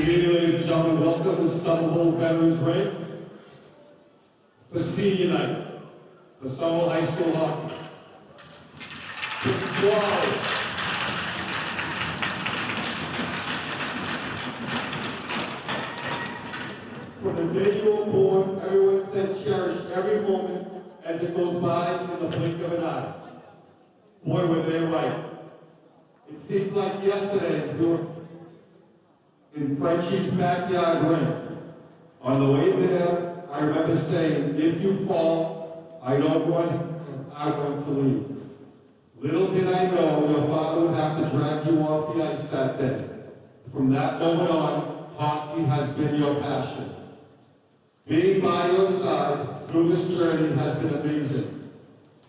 Good evening, ladies and gentlemen. Welcome to Somerville Veterans Rink for senior night for Somerville High School Hockey. The squad. From the day you were born, everyone said cherish every moment as it goes by in the blink of an eye. Boy, were they right. It seemed like yesterday we were in Frenchie's backyard rink. On the way there, I remember saying, if you fall, I want to leave. Little did I know your father would have to drag you off the ice that day. From that moment on, hockey has been your passion. Being by your side through this journey has been amazing.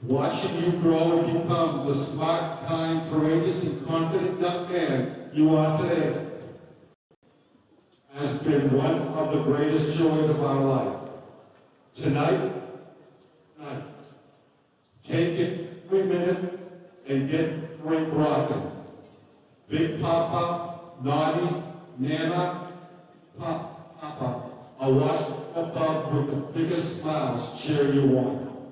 Watching you grow and become the smart, kind, courageous, and confident young man you are today has been one of the greatest joys of our life. Tonight, take it every minute and get Rink rocking. Big Papa, Naughty, Nana, Papa are watching above with the biggest smiles cheer you on.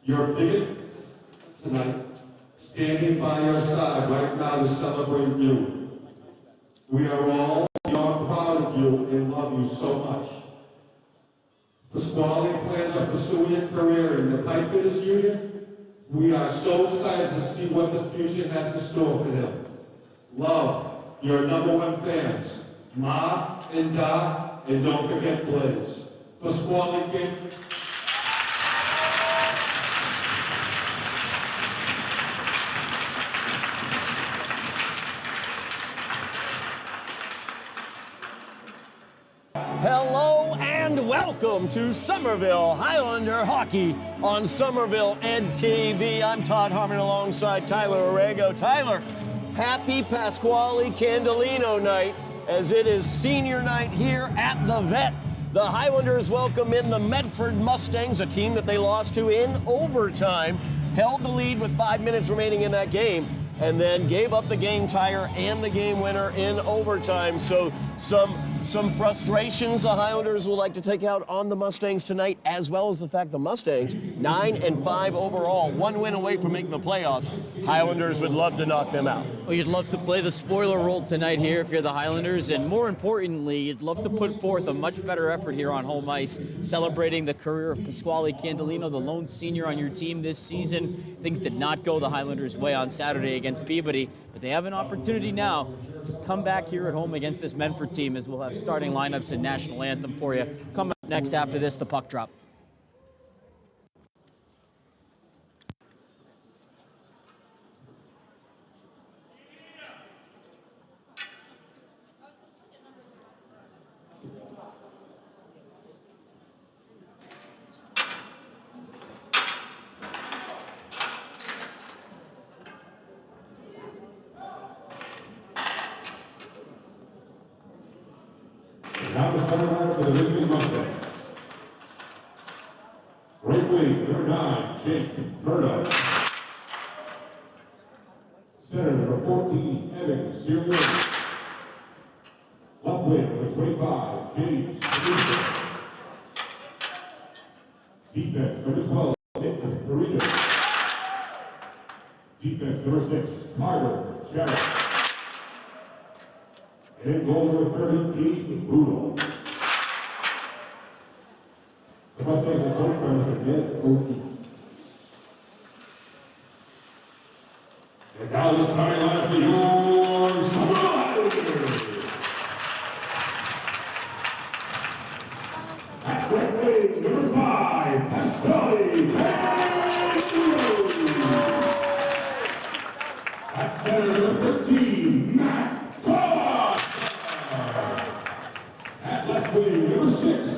Your biggest tonight, standing by your side right now to celebrate you. We are all proud of you and love you so much. Pasquale plans on pursuing a career in the Pipefitters Union. We are so excited to see what the future has in store for him. Love, your #1 fans, Ma and Da, and don't forget Blaze. Pasquale King. Hello and welcome to Somerville Highlander Hockey on Somerville TV. I'm Todd Harmon alongside Tyler Aragao. Tyler, happy Pasquale Candelino night as it is senior night here at the Vet. The Highlanders welcome in the Medford Mustangs, a team that they lost to in overtime, held the lead with 5 minutes remaining in that game, and then gave up the game tire and the game winner in overtime. So some frustrations the Highlanders will like to take out on the Mustangs tonight, as well as the fact the Mustangs 9-5 overall, 1 win away from making the playoffs. Highlanders would love to knock them out. Well, you'd love to play the spoiler role tonight here if you're the Highlanders, and more importantly, you'd love to put forth a much better effort here on home ice, celebrating the career of Pasquale Candelino, the lone senior on your team this season. Things did not go the Highlanders' way on Saturday against Peabody, but they have an opportunity now to come back here at home against this Medford team, as we'll have starting lineups and national anthem for you. Coming up next after this, the puck drop. Now the center line for the Richmond Mustangs. Right wing, number 9, Jake Murdoch. Center, number 14, Evan Searle. Left wing, number 25, James Peter. Defense, number 12, Nick Perito. Defense, number 6, Carter Jarrett. And in goal number 30, Keith Brutal. The Mustangs are coached by Mr. Ned O'Keefe. And now the starting lineup for your Highlanders. At right wing, number 5, Pasquale Candelino. At center, number 13, Matt Todd. At left wing, number 6,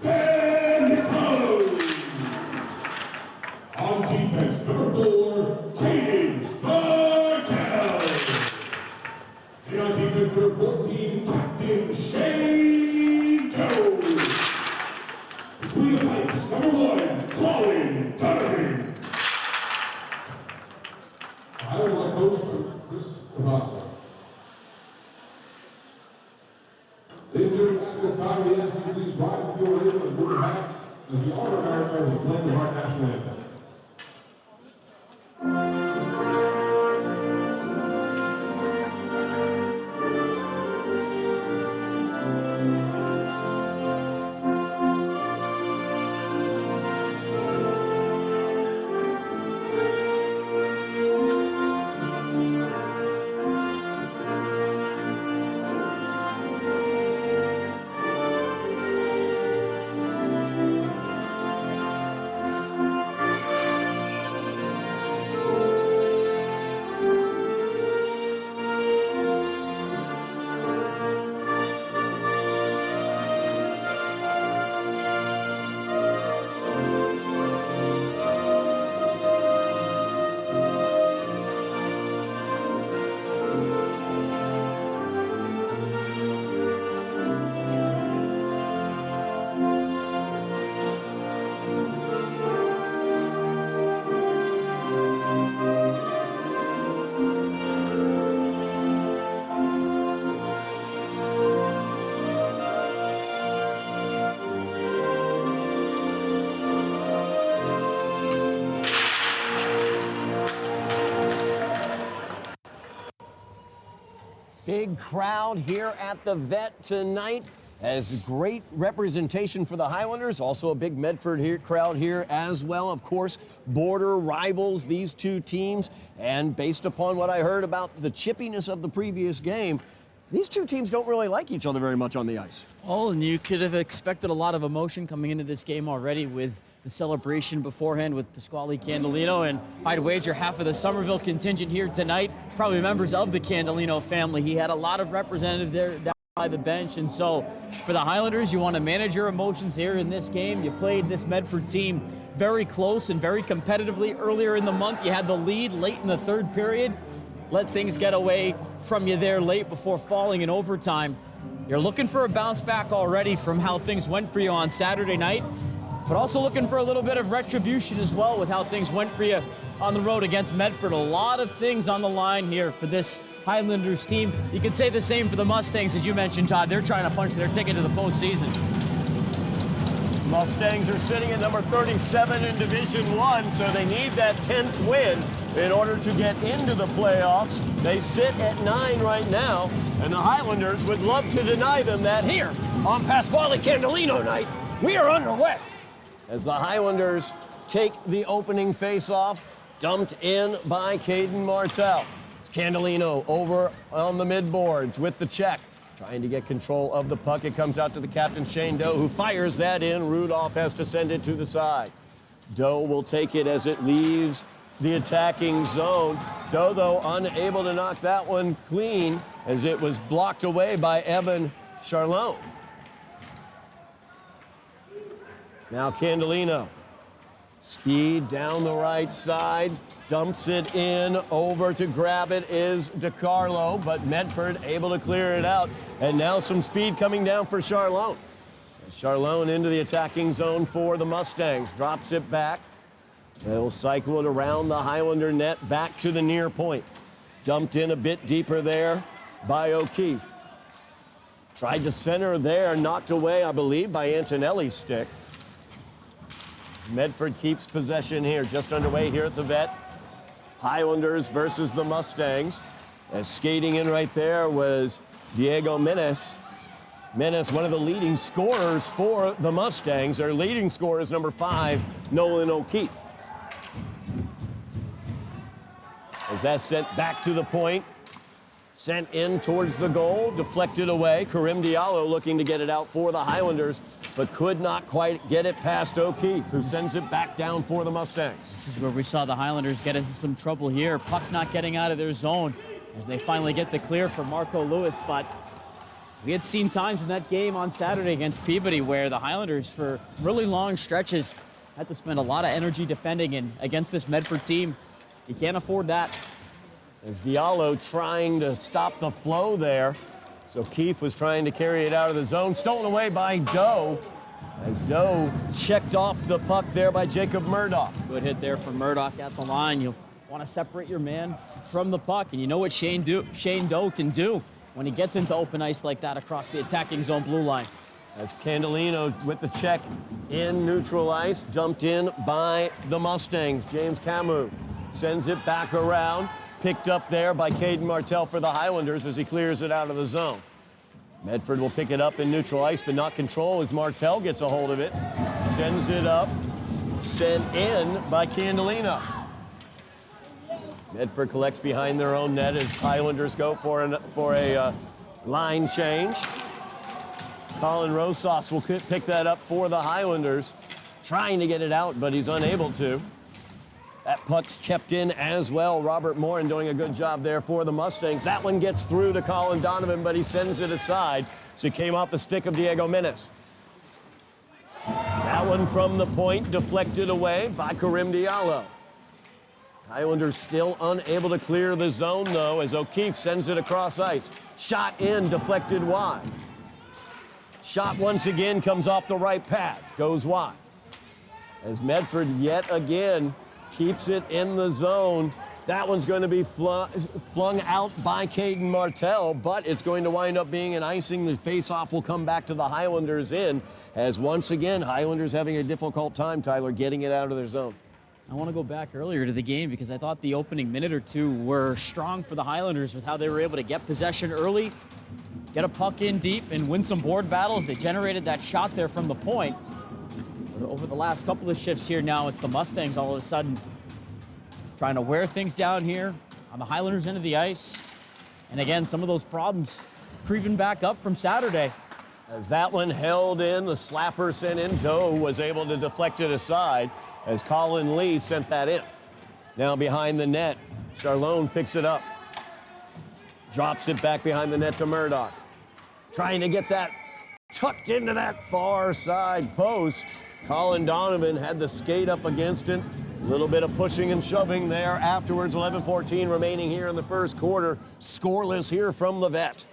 Ben Nicole. On defense, number 4, Caden Bartel. And on defense, number 14, Captain Shane Doe. Between the pipes, number 1, Colin Donovan. I would like coach for Chris Cavazza. As the Aragao will play the Hart national anthem. Big crowd here at the Vet tonight, as great representation for the Highlanders. Also a big Medford crowd here as well. Of course, border rivals, these two teams. And based upon what I heard about the chippiness of the previous game, these two teams don't really like each other very much on the ice. Oh, and you could have expected a lot of emotion coming into this game already with the celebration beforehand with Pasquale Candolino, and I'd wager half of the Somerville contingent here tonight, probably members of the Candolino family. He had a lot of representatives there down by the bench, and so for the Highlanders, you want to manage your emotions here in this game. You played this Medford team very close and very competitively earlier in the month. You had the lead late in the third period, let things get away from you there late before falling in overtime. You're looking for a bounce back already from how things went for you on Saturday night, but also looking for a little bit of retribution as well with how things went for you on the road against Medford. A lot of things on the line here for this Highlanders team. You could say the same for the Mustangs, as you mentioned, Todd. They're trying to punch their ticket to the postseason. Mustangs are sitting at number 37 in Division I, so they need that 10th win in order to get into the playoffs. They sit at 9 right now, and the Highlanders would love to deny them that here on Pasquale Candolino night. We are underway as the Highlanders take the opening face-off, dumped in by Caden Martell. It's Candolino over on the mid-boards with the check, trying to get control of the puck. It comes out to the captain, Shane Doe, who fires that in. Rudolph has to send it to the side. Doe will take it as it leaves the attacking zone. Doe, though, unable to knock that one clean as it was blocked away by Evan Charlone. Now Candolino, speed down the right side, dumps it in. Over to grab it is DiCarlo, but Medford able to clear it out. And now some speed coming down for Charlone. Charlone into the attacking zone for the Mustangs, drops it back. They'll cycle it around the Highlander net back to the near point. Dumped in a bit deeper there by O'Keefe. Tried to center there, knocked away, I believe, by Antonelli's stick. Medford keeps possession here, just underway here at the Vet. Highlanders versus the Mustangs. As skating in right there was Diego Menes. Menes, one of the leading scorers for the Mustangs. Their leading scorer is number 5, Nolan O'Keefe. As that's sent back to the point, sent in towards the goal, deflected away. Karim Diallo looking to get it out for the Highlanders, but could not quite get it past O'Keefe, who sends it back down for the Mustangs. This is where we saw the Highlanders get into some trouble here. Puck's not getting out of their zone as they finally get the clear for Marco Lewis, but we had seen times in that game on Saturday against Peabody where the Highlanders, for really long stretches, had to spend a lot of energy defending, and against this Medford team, you can't afford that. As Diallo trying to stop the flow there. So Keefe was trying to carry it out of the zone. Stolen away by Doe. As Doe checked off the puck there by Jacob Murdoch. Good hit there from Murdoch at the line. You want to separate your man from the puck. And you know what Shane Doe can do when he gets into open ice like that across the attacking zone blue line. As Candelino with the check in neutral ice, dumped in by the Mustangs. James Camus sends it back around, picked up there by Caden Martell for the Highlanders as he clears it out of the zone. Medford will pick it up in neutral ice, but not control as Martell gets a hold of it. Sends it up, sent in by Candelino. Medford collects behind their own net as Highlanders go for a line change. Colin Rosas will pick that up for the Highlanders, trying to get it out, but he's unable to. That puck's kept in as well. Robert Morin doing a good job there for the Mustangs. That one gets through to Colin Donovan, but he sends it aside. So it came off the stick of Diego Menes. That one from the point, deflected away by Karim Diallo. Highlanders still unable to clear the zone, though, as O'Keefe sends it across ice. Shot in, deflected wide. Shot once again comes off the right pad, goes wide. As Medford yet again keeps it in the zone. That one's going to be flung out by Caden Martell, but it's going to wind up being an icing. The face-off will come back to the Highlanders in, as once again, Highlanders having a difficult time, Tyler, getting it out of their zone. I want to go back earlier to the game because I thought the opening minute or two were strong for the Highlanders with how they were able to get possession early, get a puck in deep, and win some board battles. They generated that shot there from the point. But over the last couple of shifts here now, it's the Mustangs all of a sudden trying to wear things down here on the Highlanders' end of the ice. And again, some of those problems creeping back up from Saturday. As that one held in, the slapper sent in. Doe was able to deflect it aside as Colin Lee sent that in. Now behind the net, Charlone picks it up. Drops it back behind the net to Murdoch. Trying to get that tucked into that far side post. Colin Donovan had the skate up against it. A little bit of pushing and shoving there afterwards. 11:14 remaining here in the first quarter. Scoreless here from Levet.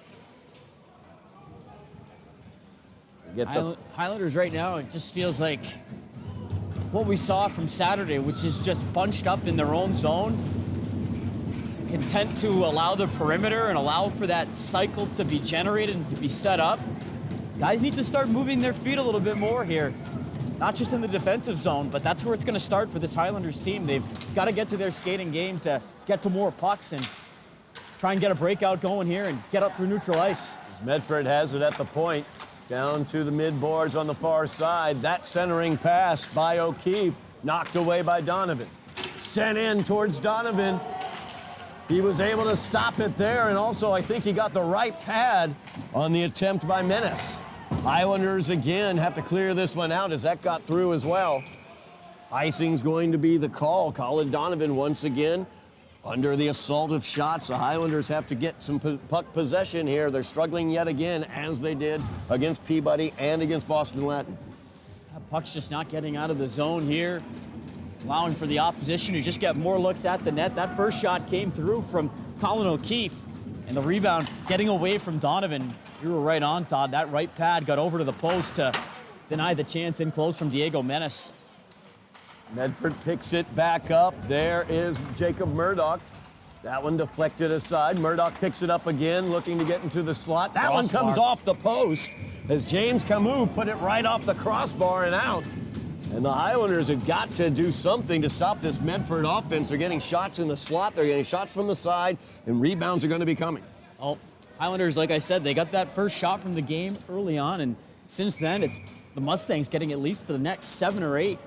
Highlanders right now, it just feels like what we saw from Saturday, which is just bunched up in their own zone, content to allow the perimeter and allow for that cycle to be generated and to be set up. Guys need to start moving their feet a little bit more here. Not just in the defensive zone, but that's where it's going to start for this Highlanders team. They've got to get to their skating game to get to more pucks and try and get a breakout going here and get up through neutral ice. As Medford has it at the point, down to the mid-boards on the far side. That centering pass by O'Keefe, knocked away by Donovan. Sent in towards Donovan. He was able to stop it there, and also I think he got the right pad on the attempt by Menes. Highlanders again have to clear this one out as that got through as well. Icing's going to be the call. Colin Donovan once again under the assault of shots. The Highlanders have to get some puck possession here. They're struggling yet again, as they did against Peabody and against Boston Latin. That puck's just not getting out of the zone here, allowing for the opposition to just get more looks at the net. That first shot came through from Colin O'Keefe, and the rebound getting away from Donovan. You were right on, Todd. That right pad got over to the post to deny the chance in close from Diego Menes. Medford picks it back up. There is Jacob Murdoch. That one deflected aside. Murdoch picks it up again, looking to get into the slot. That one comes off the post as James Camus put it right off the crossbar and out. And the Highlanders have got to do something to stop this Medford offense. They're getting shots in the slot. They're getting shots from the side, and rebounds are going to be coming. Oh, Highlanders, like I said, they got that first shot from the game early on, and since then, it's the Mustangs getting at least the next 7 or 8.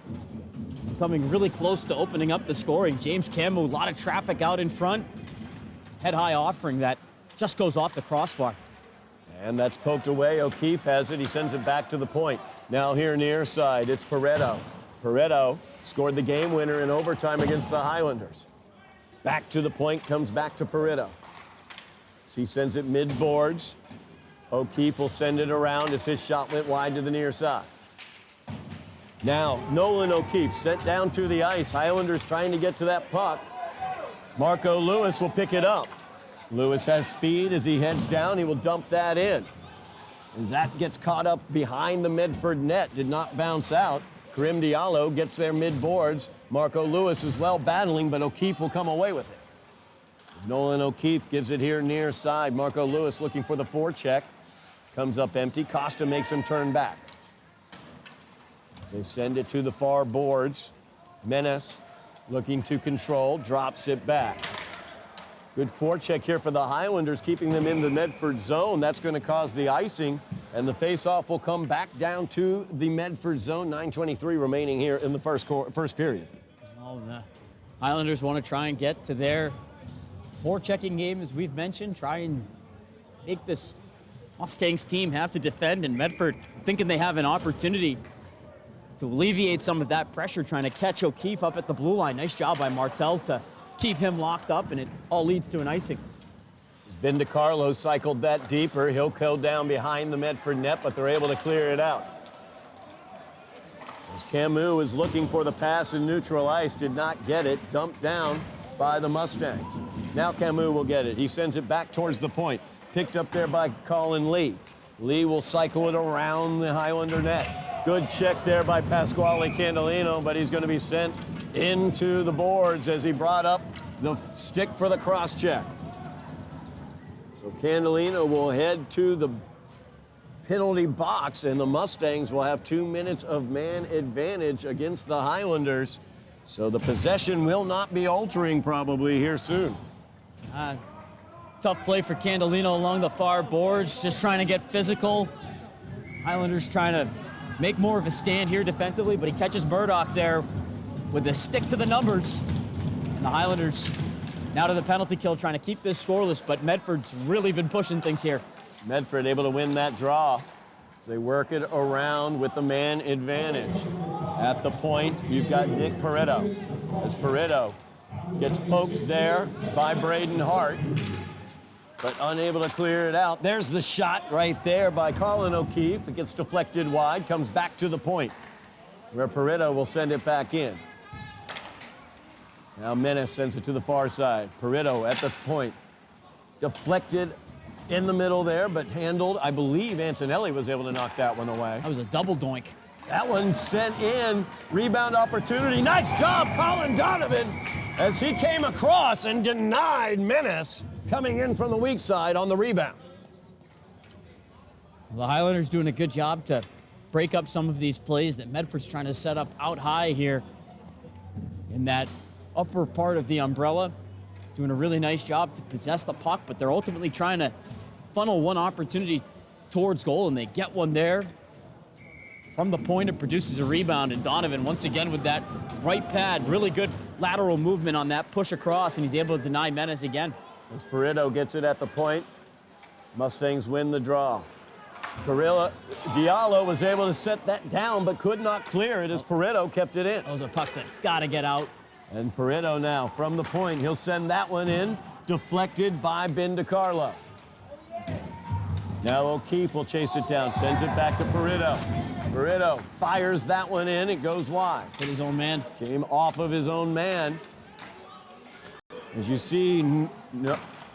Coming really close to opening up the scoring. James Camus, a lot of traffic out in front. Head-high offering that just goes off the crossbar. And that's poked away. O'Keefe has it. He sends it back to the point. Now here near side, it's Pareto. Pareto scored the game winner in overtime against the Highlanders. Back to the point, comes back to Pareto. So he sends it mid-boards. O'Keefe will send it around as his shot went wide to the near side. Now, Nolan O'Keefe sent down to the ice. Highlanders trying to get to that puck. Marco Lewis will pick it up. Lewis has speed as he heads down. He will dump that in. As that gets caught up behind the Medford net, did not bounce out. Karim Diallo gets there mid-boards. Marco Lewis as well battling, but O'Keefe will come away with it. As Nolan O'Keefe gives it here near side. Marco Lewis looking for the forecheck. Comes up empty. Costa makes him turn back. As they send it to the far boards. Menace looking to control, drops it back. Good forecheck here for the Highlanders, keeping them in the Medford zone. That's going to cause the icing, and the face-off will come back down to the Medford zone. 9:23 remaining here in the first period. Well, the Highlanders want to try and get to their forechecking game, as we've mentioned, try and make this Mustangs team have to defend, and Medford thinking they have an opportunity to alleviate some of that pressure, trying to catch O'Keefe up at the blue line. Nice job by Martel to keep him locked up, and it all leads to an icing. As Ben DiCarlo cycled that deeper, he'll go down behind the Medford net, but they're able to clear it out. As Camus is looking for the pass in neutral ice, did not get it, dumped down by the Mustangs. Now Camus will get it. He sends it back towards the point. Picked up there by Colin Lee. Lee will cycle it around the Highlander net. Good check there by Pasquale Candelino, but he's going to be sent into the boards as he brought up the stick for the cross check. So Candelino will head to the penalty box, and the Mustangs will have 2 minutes of man advantage against the Highlanders. So the possession will not be altering probably here soon. Tough play for Candelino along the far boards, just trying to get physical. Highlanders trying to make more of a stand here defensively, but he catches Murdoch there with a stick to the numbers. And the Highlanders now to the penalty kill, trying to keep this scoreless, but Medford's really been pushing things here. Medford able to win that draw as they work it around with the man advantage. At the point, you've got Nick Pareto. As Pareto gets poked there by Braden Hart, but unable to clear it out. There's the shot right there by Colin O'Keefe. It gets deflected wide, comes back to the point, where Pareto will send it back in. Now Menace sends it to the far side. Pareto at the point. Deflected in the middle there, but handled. I believe Antonelli was able to knock that one away. That was a double doink. That one sent in. Rebound opportunity. Nice job, Colin Donovan, as he came across and denied Menace coming in from the weak side on the rebound. The Highlanders doing a good job to break up some of these plays that Medford's trying to set up out high here in that upper part of the umbrella. Doing a really nice job to possess the puck, but they're ultimately trying to funnel one opportunity towards goal, and they get one there. From the point, it produces a rebound, and Donovan, once again with that right pad, really good lateral movement on that push across, and he's able to deny Menace again. As Pareto gets it at the point, Mustangs win the draw. Diallo was able to set that down, but could not clear it as Pareto kept it in. Those are pucks that gotta get out. And Pareto now from the point, he'll send that one in, deflected by Ben DiCarlo. Now O'Keefe will chase it down, sends it back to Pareto. Pareto fires that one in, it goes wide. Hit his own man. Came off of his own man. As you see,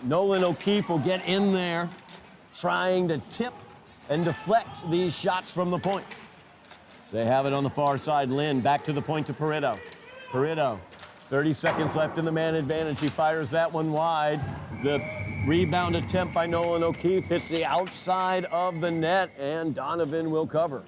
Nolan O'Keefe will get in there, trying to tip and deflect these shots from the point. So they have it on the far side. Lynn back to the point to Pareto. Pareto, 30 seconds left in the man advantage. He fires that one wide. The rebound attempt by Nolan O'Keefe hits the outside of the net, and Donovan will cover.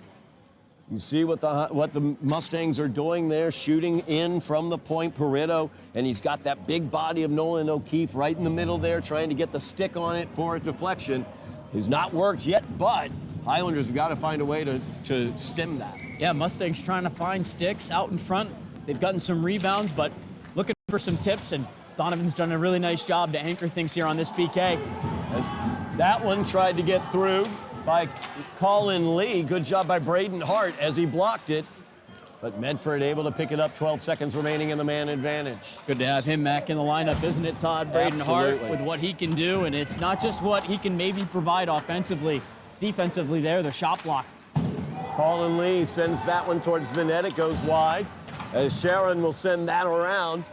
You see what the Mustangs are doing there, shooting in from the point, Pareto, and he's got that big body of Nolan O'Keefe right in the middle there, trying to get the stick on it for a deflection. He's not worked yet, but Highlanders have got to find a way to stem that. Yeah, Mustangs trying to find sticks out in front. They've gotten some rebounds, but looking for some tips, and Donovan's done a really nice job to anchor things here on this PK. As that one tried to get through by Colin Lee. Good job by Braden Hart as he blocked it. But Medford able to pick it up, 12 seconds remaining in the man advantage. Good to have him back in the lineup, isn't it, Todd? Braden Hart with what he can do, and it's not just what he can maybe provide offensively. Defensively there, the shot block. Colin Lee sends that one towards the net. It goes wide as Sharon will send that around.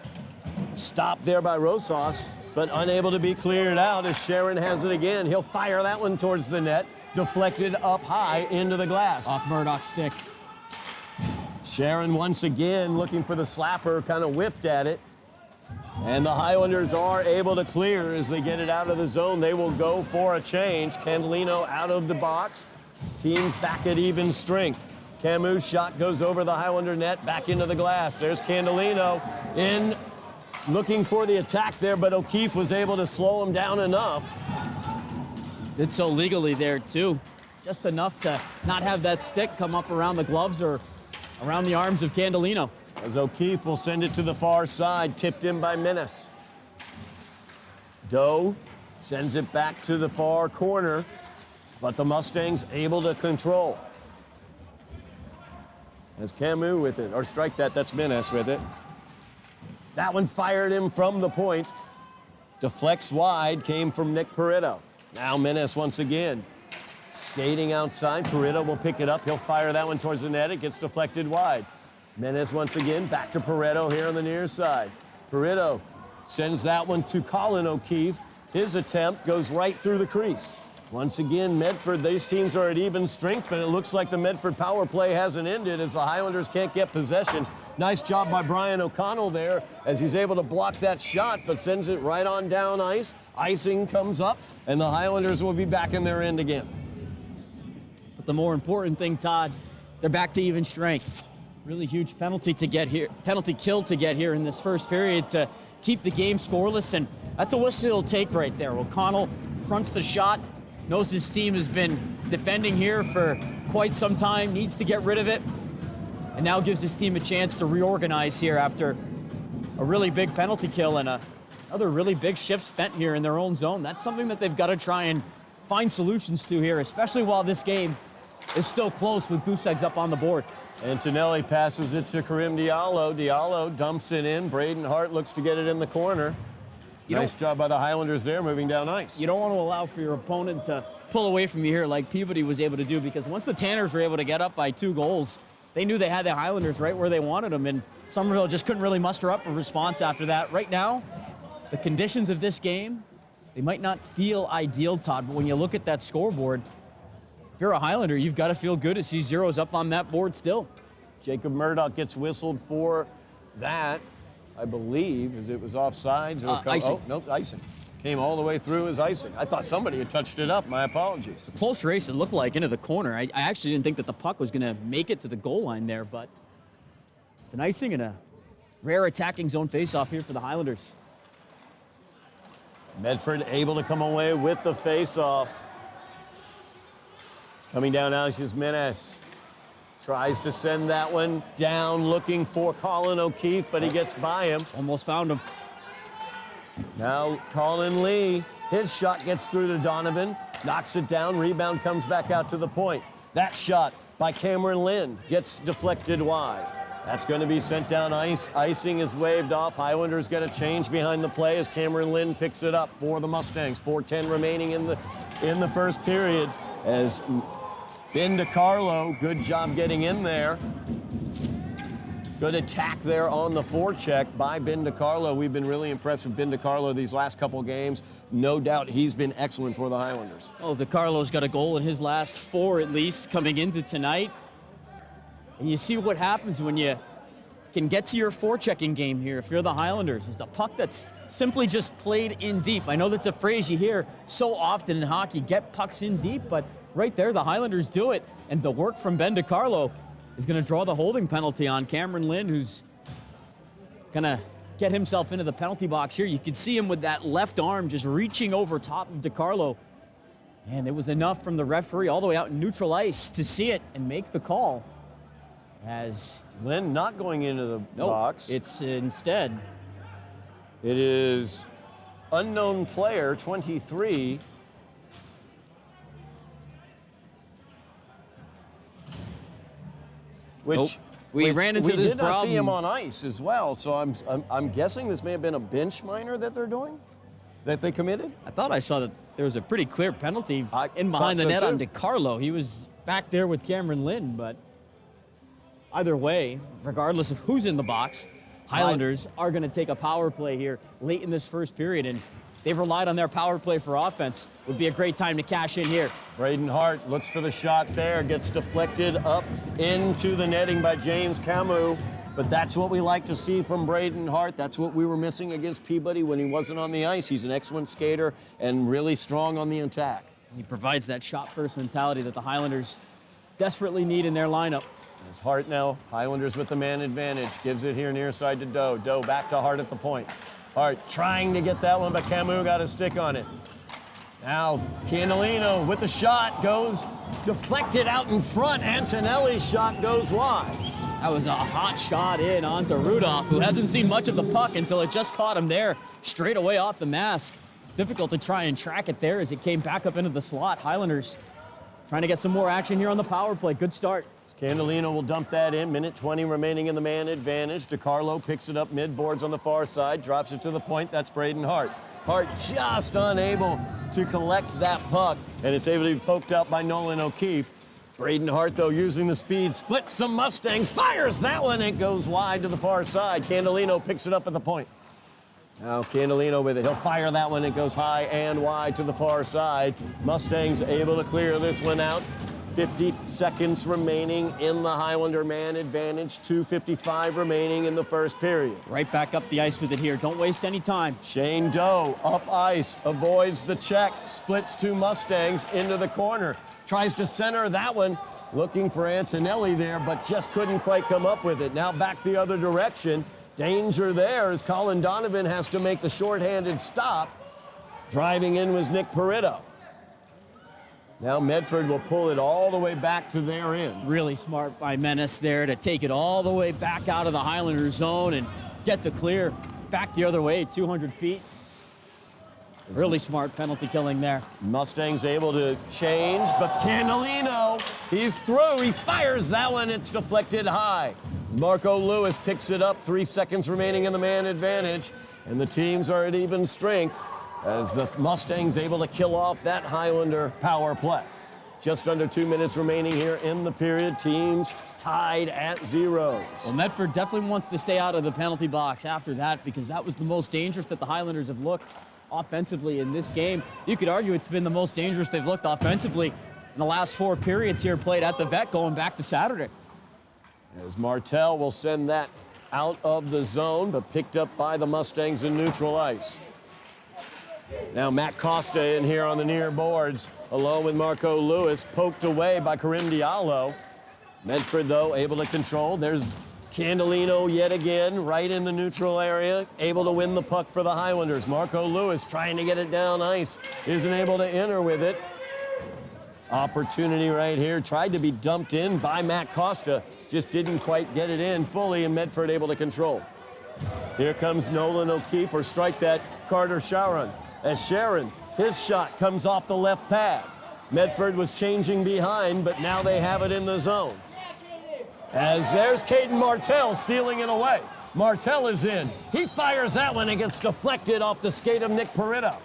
Stopped there by Rosas, but unable to be cleared out as Sharon has it again. He'll fire that one towards the net. Deflected up high into the glass. Off Murdoch's stick. Sharon once again looking for the slapper, kind of whiffed at it. And the Highlanders are able to clear as they get it out of the zone. They will go for a change. Candelino out of the box. Teams back at even strength. Camus' shot goes over the Highlander net, back into the glass. There's Candelino in, looking for the attack there, but O'Keefe was able to slow him down enough. Did so legally there, too. Just enough to not have that stick come up around the gloves or around the arms of Candelino. As O'Keefe will send it to the far side, tipped in by Menace. Doe sends it back to the far corner, but the Mustangs able to control. As Camus with it, or strike that, that's Menace with it. That one fired him from the point. Deflects wide, came from Nick Peritto. Now Menace once again. Skating outside, Peritto will pick it up. He'll fire that one towards the net. It gets deflected wide. Menace once again, back to Peritto here on the near side. Peritto sends that one to Colin O'Keefe. His attempt goes right through the crease. Once again, Medford, these teams are at even strength, but it looks like the Medford power play hasn't ended as the Highlanders can't get possession. Nice job by Brian O'Connell there as he's able to block that shot, but sends it right on down ice. Icing comes up, and the Highlanders will be back in their end again. But the more important thing, Todd, they're back to even strength. Really huge penalty to get here, penalty kill to get here in this first period to keep the game scoreless, and that's a whistle it'll take right there. O'Connell fronts the shot, knows his team has been defending here for quite some time, needs to get rid of it, and now gives his team a chance to reorganize here after a really big penalty kill and another really big shift spent here in their own zone. That's something that they've got to try and find solutions to here, especially while this game is still close with Goose Eggs up on the board. Antonelli passes it to Karim Diallo. Diallo dumps it in. Braden Hart looks to get it in the corner. Nice job by the Highlanders there, moving down ice. You don't want to allow for your opponent to pull away from you here like Peabody was able to do, because once the Tanners were able to get up by 2 goals, they knew they had the Highlanders right where they wanted them, and Somerville just couldn't really muster up a response after that. Right now, the conditions of this game, they might not feel ideal, Todd, but when you look at that scoreboard, if you're a Highlander, you've got to feel good to see zeros up on that board still. Jacob Murdoch gets whistled for that, I believe, as it was offsides. Icing. Oh, no, icing. Came all the way through as icing. I thought somebody had touched it up. My apologies. It's a close race, it looked like, into the corner. I actually didn't think that the puck was going to make it to the goal line there, but it's an icing and a rare attacking zone faceoff here for the Highlanders. Medford able to come away with the faceoff. Coming down now is Menace. Tries to send that one down, looking for Colin O'Keefe, but he gets by him. Almost found him. Now Colin Lee, his shot gets through to Donovan, knocks it down, rebound comes back out to the point. That shot by Cameron Lind gets deflected wide. That's going to be sent down ice. Icing is waved off. Highlanders get a change behind the play as Cameron Lind picks it up for the Mustangs. 4:10 remaining in the first period as Ben DiCarlo, good job getting in there. Good attack there on the forecheck by Ben DiCarlo. We've been really impressed with Ben DiCarlo these last couple games. No doubt he's been excellent for the Highlanders. Well, DiCarlo's got a goal in his last 4 at least coming into tonight. And you see what happens when you can get to your forechecking game here if you're the Highlanders. It's a puck that's simply just played in deep. I know that's a phrase you hear so often in hockey, get pucks in deep, but right there, the Highlanders do it, and the work from Ben DiCarlo is going to draw the holding penalty on Cameron Lind, who's going to get himself into the penalty box here. You could see him with that left arm just reaching over top of DiCarlo, and it was enough from the referee all the way out in neutral ice to see it and make the call. As Lind not going into the box. It's instead. It is unknown player 23. Which we ran into we this did not problem. see him on ice as well, so I'm guessing this may have been a bench minor that they're doing, that they committed. I thought I saw that there was a pretty clear penalty in behind the so net too. on DiCarlo. He was back there with Cameron Lind, but either way, regardless of who's in the box, Highlanders are going to take a power play here late in this first period, and they've relied on their power play for offense. Would be a great time to cash in here. Braden Hart looks for the shot there, gets deflected up into the netting by James Camus. but that's what we like to see from Braden Hart. That's what we were missing against Peabody when he wasn't on the ice. He's an excellent skater and really strong on the attack. He provides that shot-first mentality that the Highlanders desperately need in their lineup. It's Hart now. Highlanders with the man advantage. Gives it here near side to Doe. Doe back to Hart at the point. Hart trying to get that one, but Camus got a stick on it. Now Candolino with the shot goes deflected out in front. Antonelli's shot goes wide. That was a hot shot in onto Rudolph, who hasn't seen much of the puck until it just caught him there, straight away off the mask. Difficult to try and track it there as it came back up into the slot. Highlanders trying to get some more action here on the power play. Good start. Candolino will dump that in. Minute 20 remaining in the man advantage. DiCarlo picks it up mid-boards on the far side, drops it to the point. That's Braden Hart. Hart just unable to collect that puck, and it's able to be poked out by Nolan O'Keefe. Braden Hart, though, using the speed, splits some Mustangs, fires that one. It goes wide to the far side. Candolino picks it up at the point. Now Candolino with it. He'll fire that one. It goes high and wide to the far side. Mustangs able to clear this one out. 50 seconds remaining in the Highlander man advantage. 2:55 remaining in the first period. Right back up the ice with it here. Don't waste any time. Shane Doe up ice, avoids the check, splits two Mustangs into the corner. Tries to center that one, looking for Antonelli there, but just couldn't quite come up with it. Now back the other direction. Danger there as Colin Donovan has to make the shorthanded stop. Driving in was Nick Peritto. Now Medford will pull it all the way back to their end. Really smart by Menace there to take it all the way back out of the Highlander zone and get the clear back the other way, 200 feet. Really smart penalty killing there. Mustangs able to change, but Candolino, he's through. He fires that one. It's deflected high. Marco Lewis picks it up. 3 seconds remaining in the man advantage, and the teams are at even strength as the Mustangs able to kill off that Highlander power play. Just under 2 minutes remaining here in the period. Teams tied at zeros. Well, Medford definitely wants to stay out of the penalty box after that because that was the most dangerous that the Highlanders have looked offensively in this game. You could argue it's been the most dangerous they've looked offensively in the last 4 periods here played at the Vet going back to Saturday. As Martel will send that out of the zone, but picked up by the Mustangs in neutral ice. Now Matt Costa in here on the near boards, along with Marco Lewis, poked away by Karim Diallo. Medford, though, able to control. There's Candolino yet again, right in the neutral area, able to win the puck for the Highlanders. Marco Lewis trying to get it down ice, isn't able to enter with it. Opportunity right here, tried to be dumped in by Matt Costa, just didn't quite get it in fully, and Medford able to control. Here comes Nolan O'Keefe, or strike that Carter Sharon. As Sharon, his shot comes off the left pad. Medford was changing behind, but now they have it in the zone. As there's Caden Martel stealing it away. Martel is in. He fires that one and gets deflected off the skate of Nick Peritto.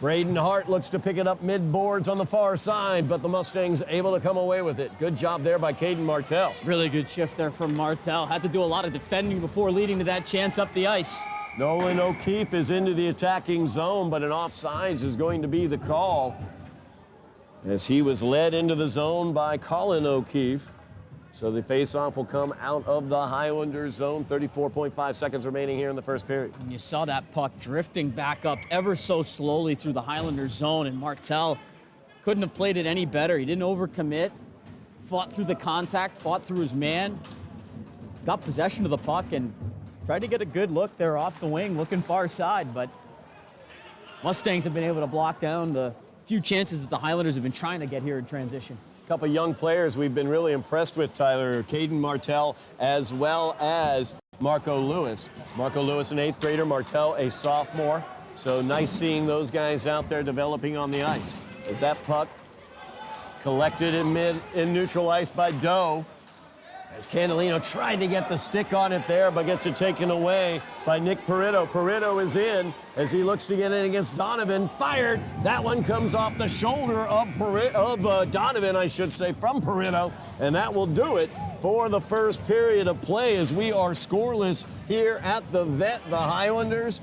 Braden Hart looks to pick it up mid-boards on the far side, but the Mustangs able to come away with it. Good job there by Caden Martel. Really good shift there from Martel. Had to do a lot of defending before leading to that chance up the ice. Nolan O'Keefe is into the attacking zone, but an offsides is going to be the call as he was led into the zone by Colin O'Keefe. So the face-off will come out of the Highlanders zone. 34.5 seconds remaining here in the first period. And you saw that puck drifting back up ever so slowly through the Highlanders zone, and Martel couldn't have played it any better. He didn't overcommit, fought through the contact, fought through his man, got possession of the puck, and tried to get a good look there off the wing, looking far side, but Mustangs have been able to block down the few chances that the Highlanders have been trying to get here in transition. A couple young players we've been really impressed with, Tyler. Caden Martel as well as Marco Lewis. Marco Lewis, an 8th grader, Martel, a sophomore. So nice seeing those guys out there developing on the ice. As that puck collected in neutral ice by Doe. As Candolino tried to get the stick on it there, but gets it taken away by Nick Peritto. Peritto is in as he looks to get in against Donovan. Fired. That one comes off the shoulder of Donovan, I should say, from Peritto. And that will do it for the first period of play as we are scoreless here at the Vet. The Highlanders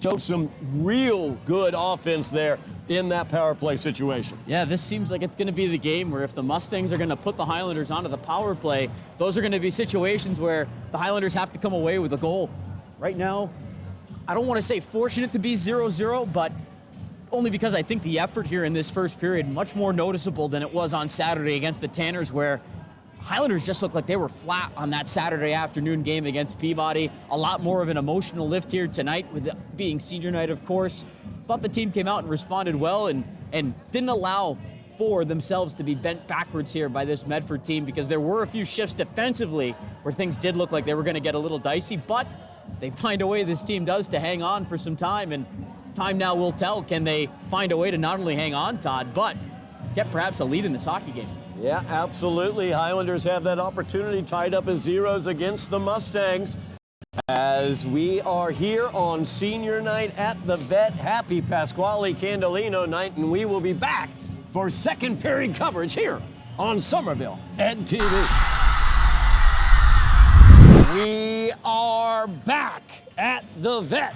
show some real good offense there in that power play situation. Yeah, this seems like it's going to be the game where if the Mustangs are going to put the Highlanders onto the power play, those are going to be situations where the Highlanders have to come away with a goal. Right now, I don't want to say fortunate to be 0-0, but only because I think the effort here in this first period much more noticeable than it was on Saturday against the Tanners, where Highlanders just looked like they were flat on that Saturday afternoon game against Peabody. A lot more of an emotional lift here tonight, with it being senior night, of course. Thought the team came out and responded well and didn't allow for themselves to be bent backwards here by this Medford team, because there were a few shifts defensively where things did look like they were going to get a little dicey, but they find a way, this team does, to hang on for some time, and time now will tell. Can they find a way to not only hang on, Todd, but get perhaps a lead in this hockey game? Yeah, absolutely. Highlanders have that opportunity, tied up as zeros against the Mustangs. As we are here on senior night at the Vet, happy Pasquale Candelino night, and we will be back for second period coverage here on Somerville Ed TV. We are back at the Vet.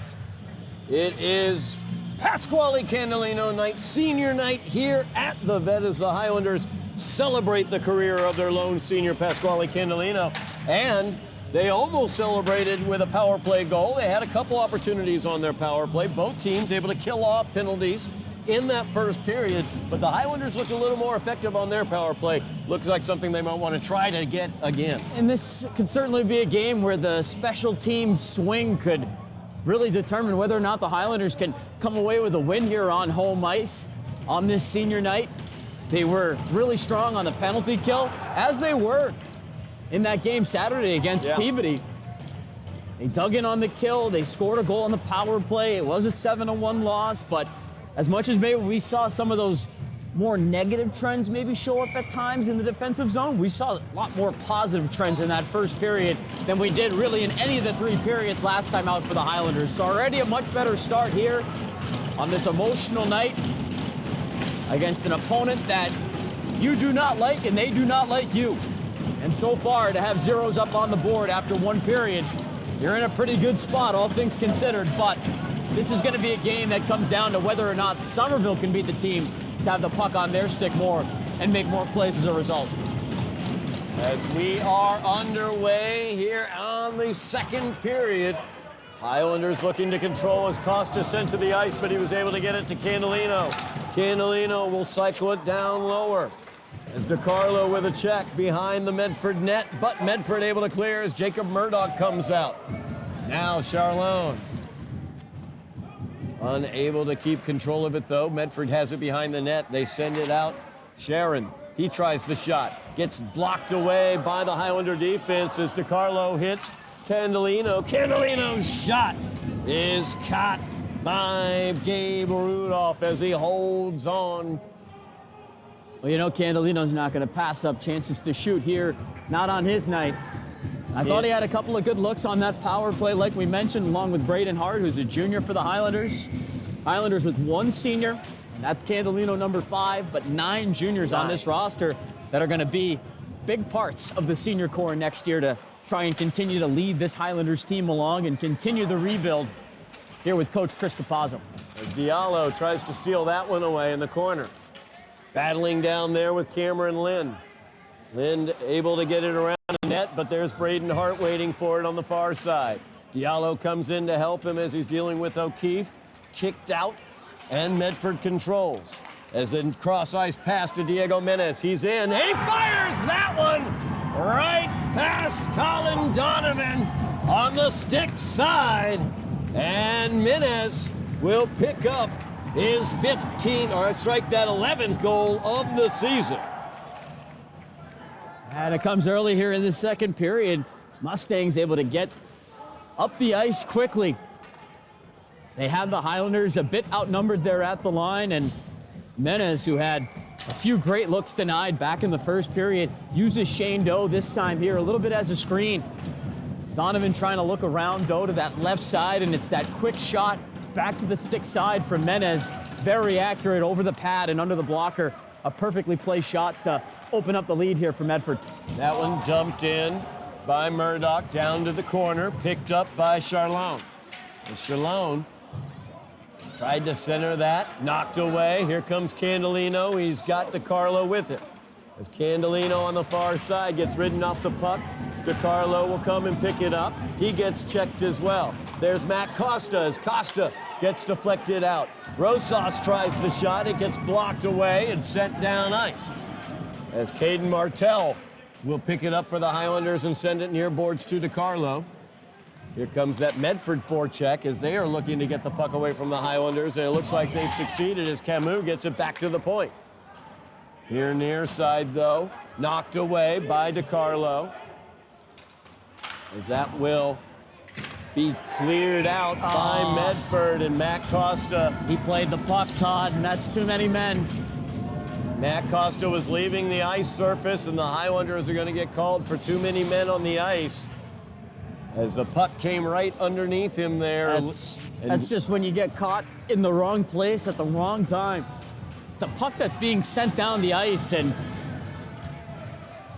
It is Pasquale Candelino night, senior night here at the Vet, as the Highlanders celebrate the career of their lone senior, Pasquale Candelino. And they almost celebrated with a power play goal. They had a couple opportunities on their power play. Both teams able to kill off penalties in that first period, but the Highlanders looked a little more effective on their power play. Looks like something they might want to try to get again. And this could certainly be a game where the special team swing could really determine whether or not the Highlanders can come away with a win here on home ice on this senior night. They were really strong on the penalty kill, as they were in that game Saturday against Peabody. They dug in on the kill. They scored a goal on the power play. It was a 7-1 loss, but as much as maybe we saw some of those more negative trends maybe show up at times in the defensive zone, we saw a lot more positive trends in that first period than we did really in any of the three periods last time out for the Highlanders. So already a much better start here on this emotional night against an opponent that you do not like and they do not like you. And so far, to have zeros up on the board after one period, you're in a pretty good spot, all things considered. But this is going to be a game that comes down to whether or not Somerville can beat the team to have the puck on their stick more and make more plays as a result. As we are underway here on the second period, Highlanders looking to control as Costa sent to the ice, but he was able to get it to Candelino. Candelino will cycle it down lower as DiCarlo with a check behind the Medford net, but Medford able to clear as Jacob Murdoch comes out. Now Charlone unable to keep control of it, though. Medford has it behind the net. They send it out. Sharon, he tries the shot. Gets blocked away by the Highlander defense as DiCarlo hits Candelino. Candelino's shot is caught by Gabe Rudolph as he holds on. Well, you know, Candelino's not going to pass up chances to shoot here, not on his night. I thought he had a couple of good looks on that power play, like we mentioned, along with Braden Hart, who's a junior for the Highlanders. Highlanders with one senior, and that's Candelino, number 5, but 9 juniors on this roster that are going to be big parts of the senior core next year to try and continue to lead this Highlanders team along and continue the rebuild here with Coach Chris Capazzo. As Diallo tries to steal that one away in the corner. Battling down there with Cameron Lynn. Lynn able to get it around the net, but there's Braden Hart waiting for it on the far side. Diallo comes in to help him as he's dealing with O'Keefe. Kicked out, and Medford controls. As a cross-ice pass to Diego Menes. He's in, and he fires that one right past Colin Donovan on the stick side. And Menes will pick up his 11th goal of the season. And it comes early here in the second period. Mustangs able to get up the ice quickly. They have the Highlanders a bit outnumbered there at the line, and Menes, who had a few great looks denied back in the first period, uses Shane Doe this time here a little bit as a screen. Donovan trying to look around Doe to that left side, and it's that quick shot back to the stick side from Menes. Very accurate over the pad and under the blocker. A perfectly placed shot to open up the lead here for Medford. That one dumped in by Murdoch down to the corner, picked up by Charlone. And Charlone Tried to center that, knocked away. Here comes Candolino. He's got DiCarlo with it. As Candolino on the far side gets ridden off the puck, DiCarlo will come and pick it up. He gets checked as well. There's Matt Costa as Costa gets deflected out. Rosas tries the shot. It gets blocked away and sent down ice. As Caden Martell will pick it up for the Highlanders and send it near boards to DiCarlo. Here comes that Medford forecheck as they are looking to get the puck away from the Highlanders, and it looks like they've succeeded as Camus gets it back to the point. Here near side, though, knocked away by DiCarlo. As that will be cleared out by Medford and Matt Costa. He played the puck, Todd, and that's too many men. Matt Costa was leaving the ice surface, and the Highlanders are going to get called for too many men on the ice. As the puck came right underneath him there. That's just when you get caught in the wrong place at the wrong time. It's a puck that's being sent down the ice, and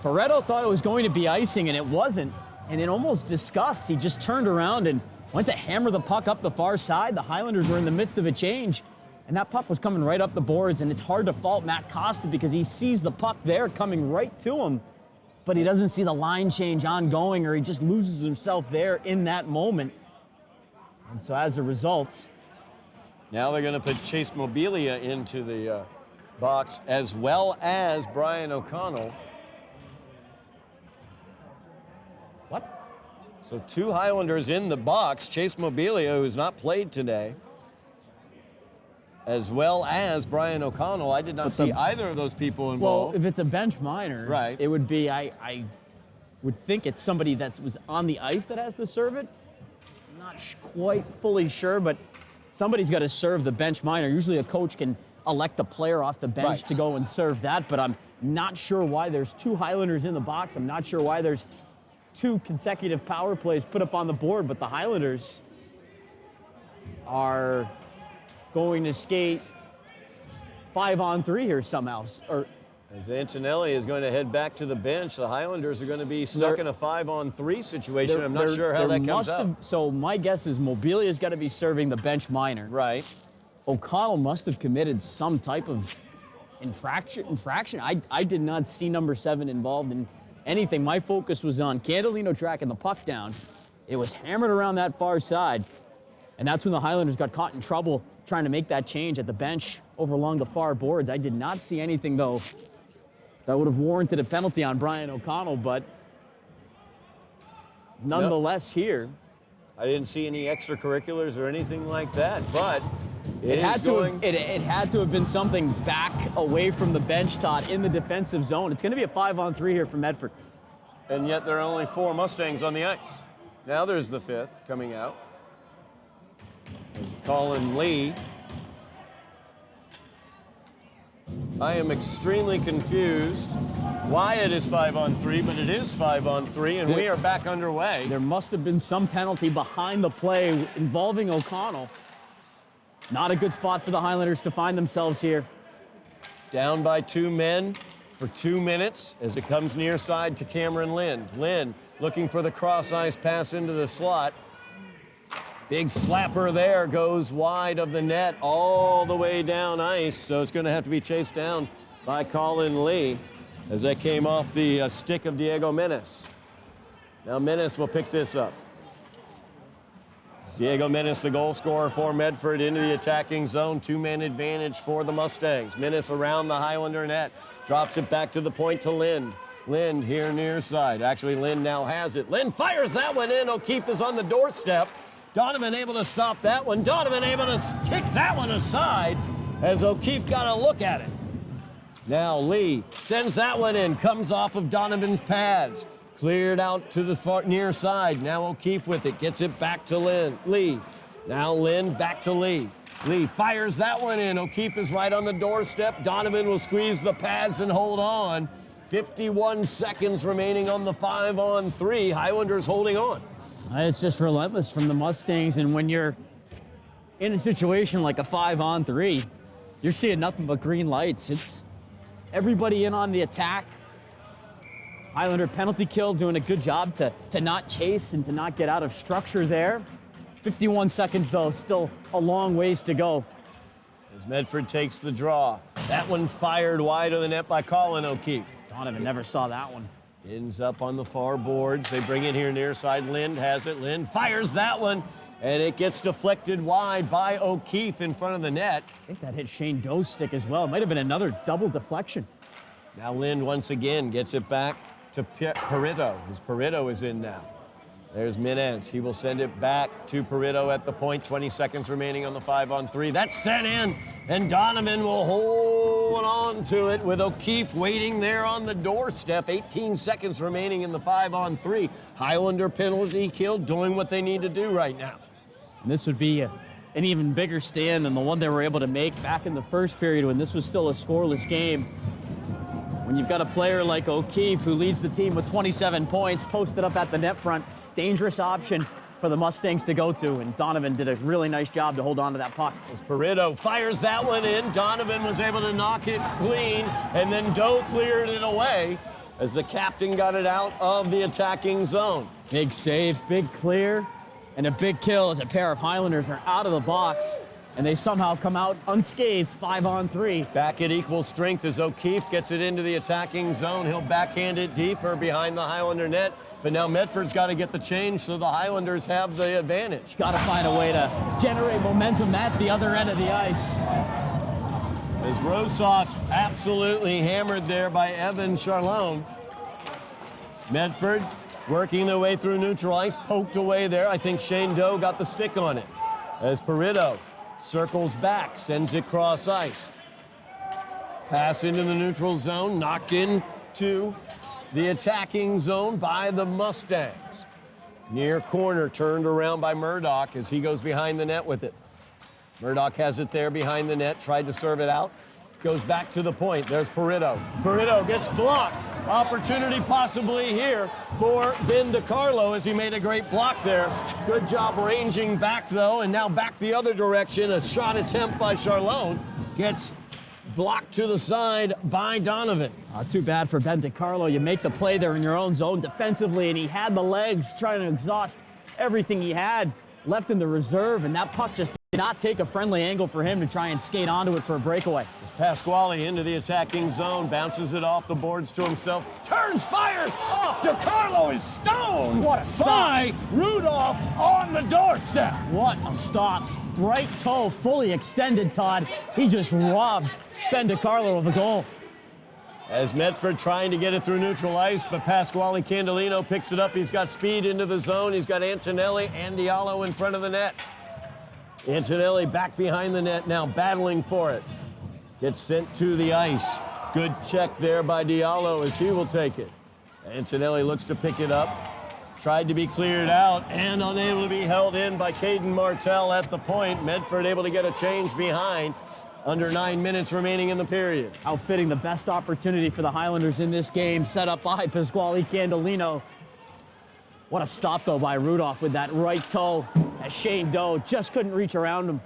Pareto thought it was going to be icing, and it wasn't. And in almost disgust, he just turned around and went to hammer the puck up the far side. The Highlanders were in the midst of a change, and that puck was coming right up the boards, and it's hard to fault Matt Costa because he sees the puck there coming right to him, but he doesn't see the line change ongoing, or he just loses himself there in that moment. And so as a result, now they're going to put Chase Mobilia into the box, as well as Brian O'Connell. what? So 2 Highlanders in the box. Chase Mobilia, who's not played today, as well as Brian O'Connell. I did not see either of those people involved. Well, if it's a bench minor, right, it would be, I would think it's somebody that was on the ice that has to serve it. I'm not quite fully sure, but somebody's got to serve the bench minor. Usually a coach can elect a player off the bench to go and serve that, but I'm not sure why there's 2 Highlanders in the box. I'm not sure why there's 2 consecutive power plays put up on the board, but the Highlanders are going to skate 5-on-3 here somehow. As Antonelli is going to head back to the bench, the Highlanders are going to be stuck in a 5-on-3 situation. I'm not sure how that comes out. So my guess is Mobilia's got to be serving the bench minor. Right. O'Connell must have committed some type of infraction. I did not see number 7 involved in anything. My focus was on Candolino tracking the puck down. It was hammered around that far side, and that's when the Highlanders got caught in trouble trying to make that change at the bench over along the far boards. I did not see anything, though, that would have warranted a penalty on Brian O'Connell, but nonetheless here. I didn't see any extracurriculars or anything like that, but it had to have been something back away from the bench, Todd, in the defensive zone. It's going to be a 5-on-3 here for Medford. And yet there are only 4 Mustangs on the ice. Now there's the 5th coming out. It's Colin Lee. I am extremely confused why it is 5-on-3, but it is 5-on-3, and we are back underway. There must have been some penalty behind the play involving O'Connell. Not a good spot for the Highlanders to find themselves here. Down by 2 men for 2 minutes as it comes near side to Cameron Lind. Lind looking for the cross-ice pass into the slot. Big slapper there, goes wide of the net all the way down ice, so it's going to have to be chased down by Colin Lee as that came off the stick of Diego Menes. Now Menes will pick this up. Diego Menes, the goal scorer for Medford, into the attacking zone. 2-man advantage for the Mustangs. Menes around the Highlander net, drops it back to the point to Lind. Lind here near side. Actually, Lind now has it. Lind fires that one in. O'Keefe is on the doorstep. Donovan able to stop that one. Donovan able to kick that one aside as O'Keefe got a look at it. Now Lee sends that one in, comes off of Donovan's pads. Cleared out to the far near side. Now O'Keefe with it, gets it back to Lee. Now Lind back to Lee. Lee fires that one in. O'Keefe is right on the doorstep. Donovan will squeeze the pads and hold on. 51 seconds remaining on the 5-on-3. Highlanders holding on. It's just relentless from the Mustangs, and when you're in a situation like a 5-on-3, you're seeing nothing but green lights. It's everybody in on the attack. Highlander penalty kill doing a good job to not chase and to not get out of structure there. 51 seconds, though, still a long ways to go. As Medford takes the draw. That one fired wide of the net by Colin O'Keefe. Donovan never saw that one. Ends up on the far boards. They bring it here near side. Lind has it. Lind fires that one, and it gets deflected wide by O'Keefe in front of the net. I think that hit Shane Doe's stick as well. It might have been another double deflection. Now Lind once again gets it back to Peritto, as Peritto is in now. There's Minez. He will send it back to Peritto at the point. 20 seconds remaining on the 5-on-3. That's sent in, and Donovan will hold on to it with O'Keefe waiting there on the doorstep. 18 seconds remaining in the 5-on-3. Highlander penalty kill, doing what they need to do right now. And this would be an even bigger stand than the one they were able to make back in the first period when this was still a scoreless game. When you've got a player like O'Keefe who leads the team with 27 points, posted up at the net front, dangerous option for the Mustangs to go to, and Donovan did a really nice job to hold on to that puck. As Peritto fires that one in, Donovan was able to knock it clean, and then Doe cleared it away as the captain got it out of the attacking zone. Big save, big clear, and a big kill as a pair of Highlanders are out of the box, and they somehow come out unscathed, 5-on-3. Back at equal strength as O'Keefe gets it into the attacking zone. He'll backhand it deeper behind the Highlander net, but now Medford's got to get the change so the Highlanders have the advantage. Got to find a way to generate momentum at the other end of the ice. As Rosas absolutely hammered there by Evan Charlone. Medford working their way through neutral ice, poked away there. I think Shane Doe got the stick on it. As Peritto circles back, sends it cross ice. Pass into the neutral zone, knocked into the attacking zone by the Mustangs. Near corner, turned around by Murdoch as he goes behind the net with it. Murdoch has it there behind the net, tried to serve it out. Goes back to the point. There's Peritto. Peritto gets blocked. Opportunity possibly here for Ben DiCarlo as he made a great block there. Good job ranging back though, and now back the other direction. A shot attempt by Charlone gets blocked to the side by Donovan. Too bad for Ben DiCarlo. You make the play there in your own zone defensively, and he had the legs trying to exhaust everything he had left in the reserve, and that puck just did not take a friendly angle for him to try and skate onto it for a breakaway. As Pasquale into the attacking zone, bounces it off the boards to himself, turns, fires. Oh, DiCarlo is stoned. What a stop. By Rudolph on the doorstep. What a stop. Right toe fully extended, Todd. He just robbed Ben DiCarlo of a goal. As Medford trying to get it through neutral ice, but Pasquale Candolino picks it up. He's got speed into the zone. He's got Antonelli and Diallo in front of the net. Antonelli back behind the net now, battling for it. Gets sent to the ice. Good check there by Diallo as he will take it. Antonelli looks to pick it up. Tried to be cleared out and unable to be held in by Caden Martell at the point. Medford able to get a change behind. Under 9 minutes remaining in the period. Outfitting the best opportunity for the Highlanders in this game, set up by Pasquale Candolino. What a stop, though, by Rudolph with that right toe as Shane Doe just couldn't reach around him.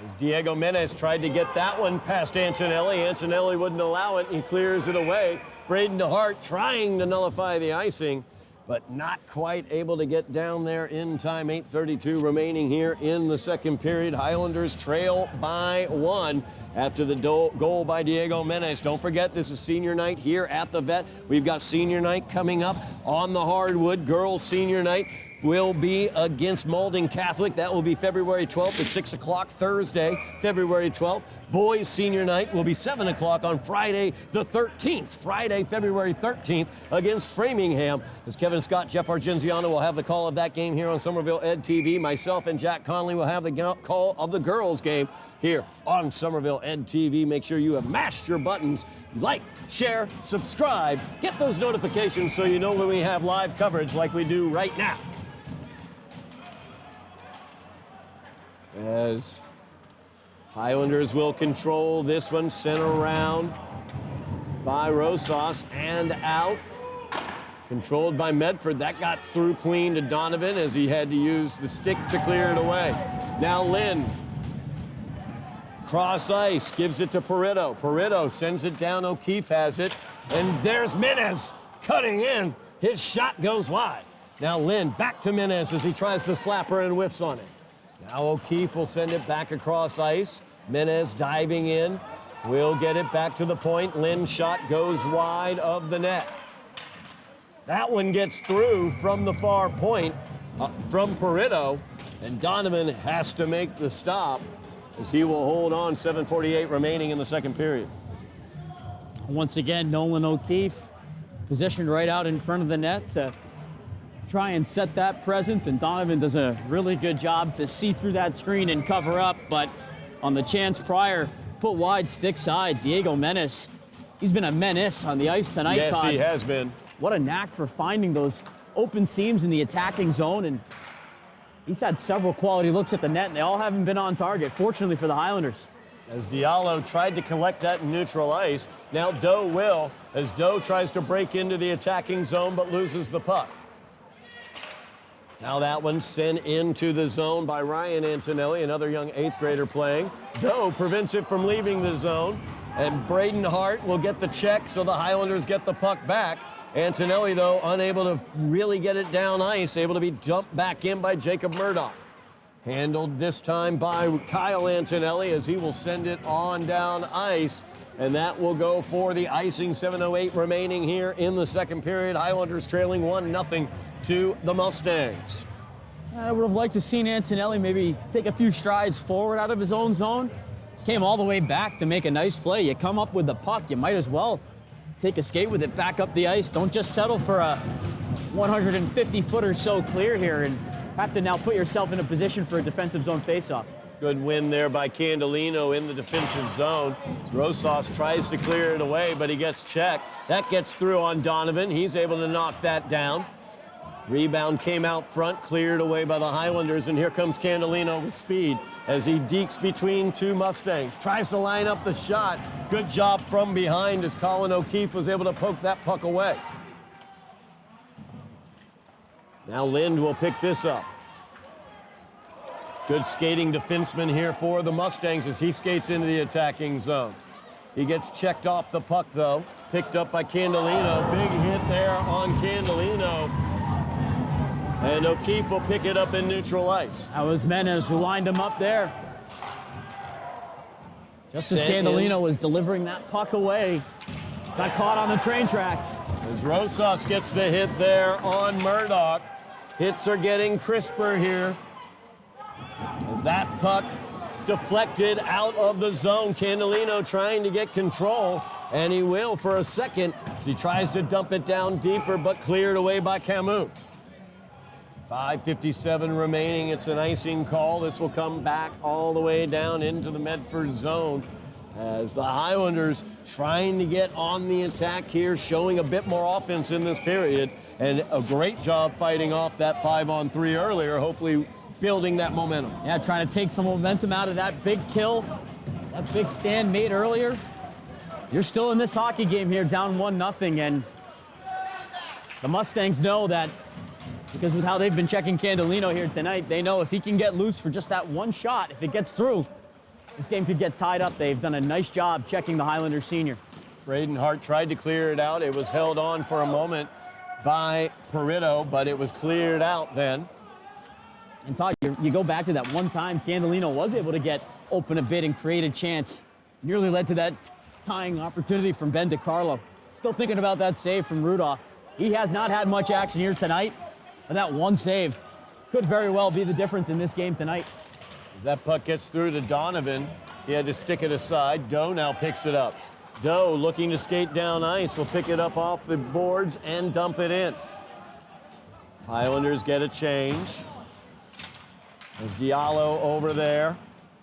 As Diego Menez tried to get that one past Antonelli. Antonelli wouldn't allow it. He clears it away. Braden DeHart trying to nullify the icing, but not quite able to get down there in time. 8:32 remaining here in the second period. Highlanders trail by 1 after the goal by Diego Menez. Don't forget, this is senior night here at the Vet. We've got senior night coming up on the hardwood. Girls senior night will be against Malden Catholic. That will be February 12th at 6 o'clock Thursday, February 12th. Boys senior night will be 7 o'clock on Friday the 13th. Friday, February 13th against Framingham. As Kevin Scott, Jeff Argenziano will have the call of that game here on Somerville Ed TV. Myself and Jack Conley will have the call of the girls game here on Somerville Ed TV. Make sure you have mashed your buttons. Like, share, subscribe. Get those notifications so you know when we have live coverage like we do right now. As Highlanders will control this one, sent around by Rosas and out. Controlled by Medford. That got through clean to Donovan as he had to use the stick to clear it away. Now Lind. Cross ice, gives it to Peritto. Peritto sends it down, O'Keefe has it. And there's Minez cutting in. His shot goes wide. Now Lind back to Menes as he tries to slap her and whiffs on it. Now O'Keefe will send it back across ice. Menes diving in. Will get it back to the point. Lind's shot goes wide of the net. That one gets through from the far point from Peritto, and Donovan has to make the stop as he will hold on. 7:48 remaining in the second period. Once again, Nolan O'Keefe positioned right out in front of the net to try and set that presence, and Donovan does a really good job to see through that screen and cover up, but on the chance prior, put wide stick side, Diego Menes. He's been a menace on the ice tonight, Yes, Todd. he has been. What a knack for finding those open seams in the attacking zone, and he's had several quality looks at the net, and they all haven't been on target, fortunately for the Highlanders. As Diallo tried to collect that in neutral ice, now Doe will, as Doe tries to break into the attacking zone but loses the puck. Now that one sent into the zone by Ryan Antonelli, another young 8th grader playing. Doe prevents it from leaving the zone, and Braden Hart will get the check, so the Highlanders get the puck back. Antonelli, though, unable to really get it down ice, able to be dumped back in by Jacob Murdoch. Handled this time by Kyle Antonelli as he will send it on down ice, and that will go for the icing. 7:08 remaining here in the second period. Highlanders trailing 1-0 to the Mustangs. I would have liked to seen Antonelli maybe take a few strides forward out of his own zone. Came all the way back to make a nice play. You come up with the puck, you might as well take a skate with it back up the ice. Don't just settle for a 150-foot or so clear here and have to now put yourself in a position for a defensive zone faceoff. Good win there by Candelino in the defensive zone. Rosas tries to clear it away, but he gets checked. That gets through on Donovan. He's able to knock that down. Rebound came out front, cleared away by the Highlanders, and here comes Candelino with speed as he dekes between two Mustangs. Tries to line up the shot. Good job from behind as Colin O'Keefe was able to poke that puck away. Now Lind will pick this up. Good skating defenseman here for the Mustangs as he skates into the attacking zone. He gets checked off the puck, though. Picked up by Candelino. Big hit there on Candelino. And O'Keefe will pick it up in neutral ice. That was Menes who lined him up there. Just as Sent Candelino in. was delivering that puck away, got caught on the train tracks. As Rosas gets the hit there on Murdoch. Hits are getting crisper here. As that puck deflected out of the zone. Candelino trying to get control, and he will for a second as he tries to dump it down deeper, but cleared away by Camus. 5:57 remaining. It's an icing call. This will come back all the way down into the Medford zone as the Highlanders trying to get on the attack here, showing a bit more offense in this period, and a great job fighting off that 5-on-3 earlier, hopefully building that momentum. Yeah, trying to take some momentum out of that big kill, that big stand made earlier. You're still in this hockey game here, down 1-0, and the Mustangs know that because with how they've been checking Candelino here tonight, they know if he can get loose for just that one shot, if it gets through, this game could get tied up. They've done a nice job checking the Highlanders senior. Braden Hart tried to clear it out. It was held on for a moment by Peritto, but it was cleared out then. And Todd, you go back to that one time Candelino was able to get open a bit and create a chance. Nearly led to that tying opportunity from Ben DiCarlo. Still thinking about that save from Rudolph. He has not had much action here tonight, but that one save could very well be the difference in this game tonight. As that puck gets through to Donovan, he had to stick it aside. Doe now picks it up. Doe looking to skate down ice, will pick it up off the boards and dump it in. Highlanders get a change. As Diallo over there,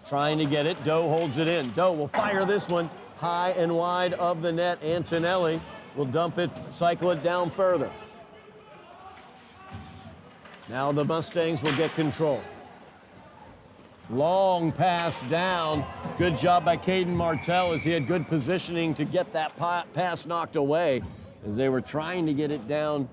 trying to get it. Doe holds it in. Doe will fire this one high and wide of the net. Antonelli will dump it, cycle it down further. Now the Mustangs will get control. Long pass down. Good job by Caden Martell as he had good positioning to get that pass knocked away as they were trying to get it down.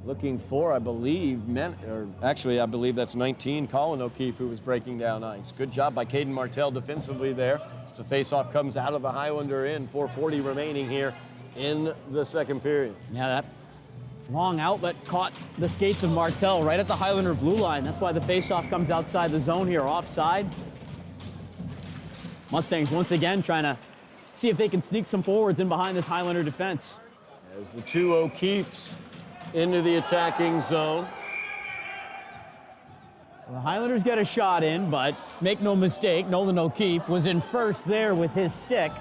Looking for, I believe, I believe that's 19, Colin O'Keefe, who was breaking down ice. Good job by Caden Martell defensively there. So faceoff comes out of the Highlander end. 4:40 remaining here in the second period. Yeah, Long outlet caught the skates of Martel right at the Highlander blue line. That's why the faceoff comes outside the zone here, offside. Mustangs once again trying to see if they can sneak some forwards in behind this Highlander defense. As the two O'Keefes into the attacking zone. So the Highlanders get a shot in, but make no mistake, Nolan O'Keefe was in first there with his stick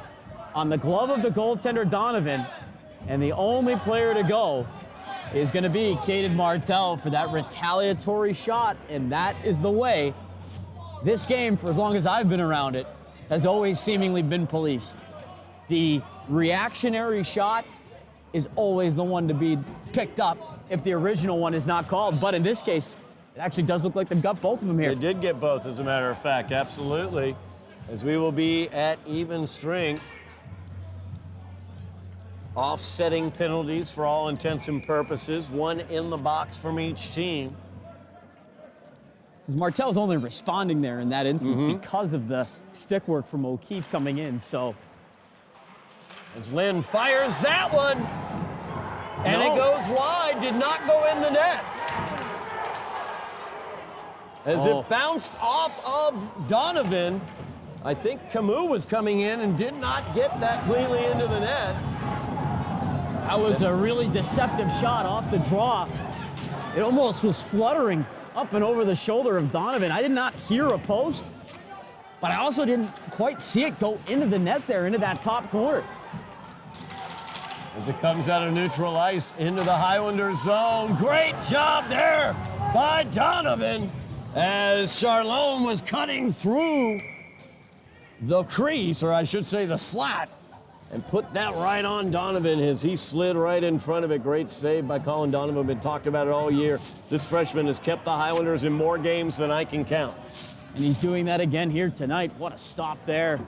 on the glove of the goaltender Donovan. And the only player to go is going to be Caden Martel for that retaliatory shot, and that is the way this game, for as long as I've been around it, has always seemingly been policed. The reactionary shot is always the one to be picked up if the original one is not called, but in this case, it actually does look like they've got both of them here. They did get both, as a matter of fact, absolutely, as we will be at even strength. Offsetting penalties for all intents and purposes, one in the box from each team. Because Martel's only responding there in that instance because of the stick work from O'Keefe coming in, so. As Lynn fires that one, and it goes wide, did not go in the net. As it bounced off of Donovan, I think Camus was coming in and did not get that cleanly into the net. That was a really deceptive shot off the draw. It almost was fluttering up and over the shoulder of Donovan. I did not hear a post, but I also didn't quite see it go into the net there, into that top corner. As it comes out of neutral ice into the Highlander zone. Great job there by Donovan as Charlone was cutting through the crease, or I should say the slat, and put that right on Donovan as he slid right in front of it. Great save by Colin Donovan. Been talked about it all year. This freshman has kept the Highlanders in more games than I can count. And he's doing that again here tonight. What a stop there.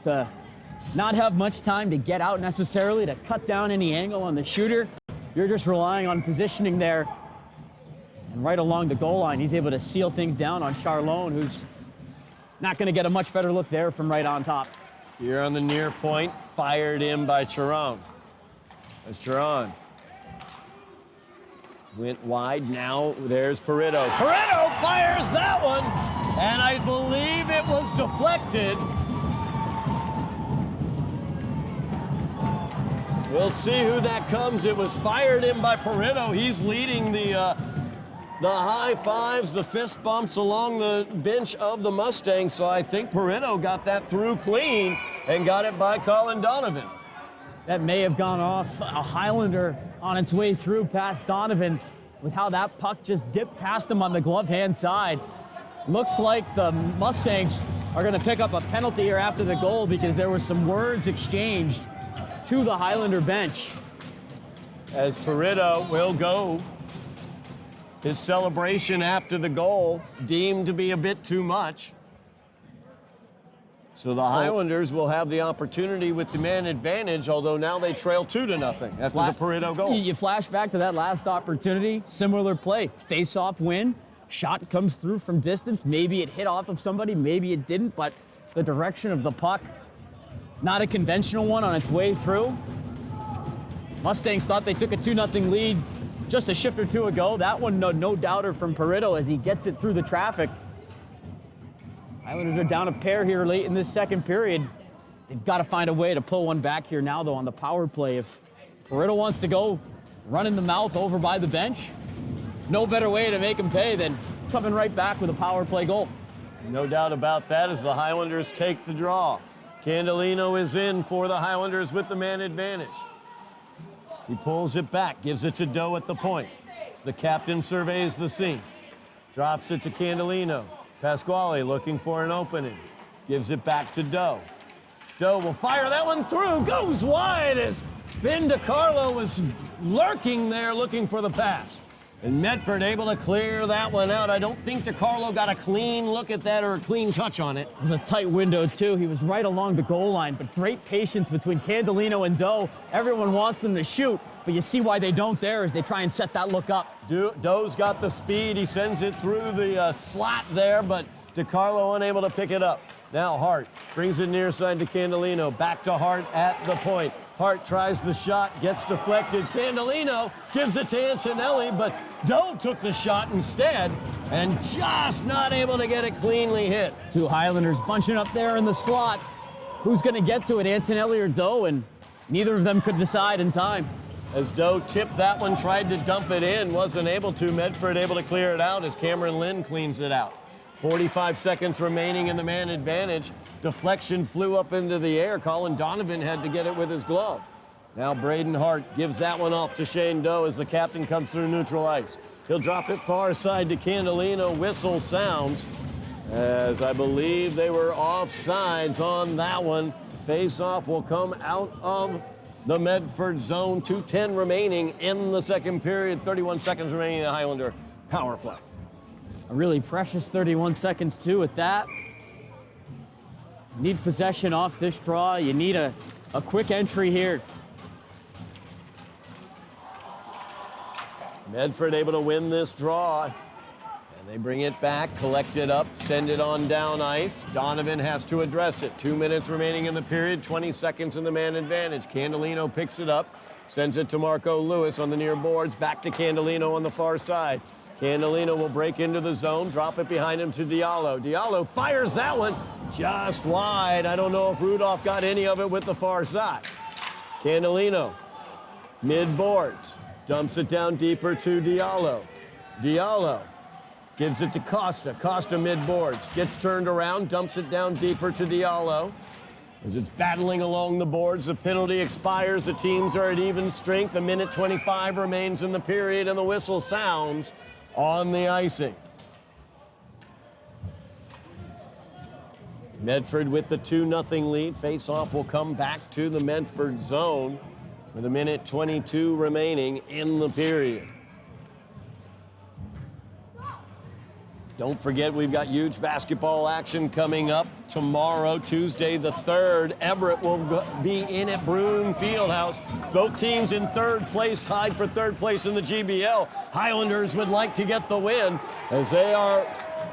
To not have much time to get out necessarily, to cut down any angle on the shooter. You're just relying on positioning there. And right along the goal line, he's able to seal things down on Charlone, who's not going to get a much better look there from right on top. Here on the near point, fired in by Charon. As Charon went wide, now there's Pareto. Pareto fires that one, and I believe it was deflected. We'll see who that comes. It was fired in by Pareto. He's leading the high fives, the fist bumps along the bench of the Mustangs, so I think Pareto got that through clean and got it by Colin Donovan. That may have gone off a Highlander on its way through past Donovan with how that puck just dipped past him on the glove hand side. Looks like the Mustangs are going to pick up a penalty here after the goal because there were some words exchanged to the Highlander bench. As Pareto will go. His celebration after the goal deemed to be a bit too much. So the Highlanders will have the opportunity with the man advantage, although now they trail 2-0 after the Pareto goal. You flash back to that last opportunity, similar play. Face-off win, shot comes through from distance. Maybe it hit off of somebody, maybe it didn't, but the direction of the puck, not a conventional one on its way through. Mustangs thought they took a 2-0 lead just a shift or two ago. That one, no doubter from Pareto as he gets it through the traffic. Highlanders are down a pair here late in this second period. They've got to find a way to pull one back here now, though, on the power play. If Pareto wants to go run in the mouth over by the bench, no better way to make him pay than coming right back with a power play goal. No doubt about that as the Highlanders take the draw. Candelino is in for the Highlanders with the man advantage. He pulls it back, gives it to Doe at the point. As the captain surveys the scene. Drops it to Candelino. Pasquale looking for an opening. Gives it back to Doe. Doe will fire that one through. Goes wide as Ben DiCarlo was lurking there looking for the pass. And Medford able to clear that one out. I don't think DiCarlo got a clean look at that or a clean touch on it. It was a tight window, too. He was right along the goal line, but great patience between Candelino and Doe. Everyone wants them to shoot, but you see why they don't there as they try and set that look up. Doe's got the speed. He sends it through the slot there, but DiCarlo unable to pick it up. Now Hart brings it near side to Candelino. Back to Hart at the point. Hart tries the shot, gets deflected. Candolino gives it to Antonelli, but Doe took the shot instead and just not able to get it cleanly hit. Two Highlanders bunching up there in the slot. Who's going to get to it, Antonelli or Doe? And neither of them could decide in time. As Doe tipped that one, tried to dump it in, wasn't able to. Medford able to clear it out as Cameron Lynn cleans it out. 45 seconds remaining in the man advantage. Deflection flew up into the air. Colin Donovan had to get it with his glove. Now Braden Hart gives that one off to Shane Doe as the captain comes through neutral ice. He'll drop it far side to Candolino. Whistle sounds as I believe they were offsides on that one. Face-off will come out of the Medford zone. 2:10 remaining in the second period. 31 seconds remaining in the Highlander power play. A really precious 31 seconds too at that. Need possession off this draw. You need a quick entry here. Medford able to win this draw. And they bring it back, collect it up, send it on down ice. Donovan has to address it. 2 minutes remaining in the period, 20 seconds in the man advantage. Candolino picks it up, sends it to Marco Lewis on the near boards, back to Candolino on the far side. Candolino will break into the zone, drop it behind him to Diallo. Diallo fires that one just wide. I don't know if Rudolph got any of it with the far side. Candolino, mid boards, dumps it down deeper to Diallo. Diallo gives it to Costa. Costa mid boards, gets turned around, dumps it down deeper to Diallo. As it's battling along the boards, the penalty expires. The teams are at even strength. 1:25 remains in the period, and the whistle sounds on the icing. Medford with the 2-0 lead. Face-off will come back to the Medford zone with 1:22 remaining in the period. Don't forget, we've got huge basketball action coming up tomorrow, Tuesday the 3rd. Everett will be in at Broome Fieldhouse. Both teams in third place, tied for third place in the GBL. Highlanders would like to get the win as they are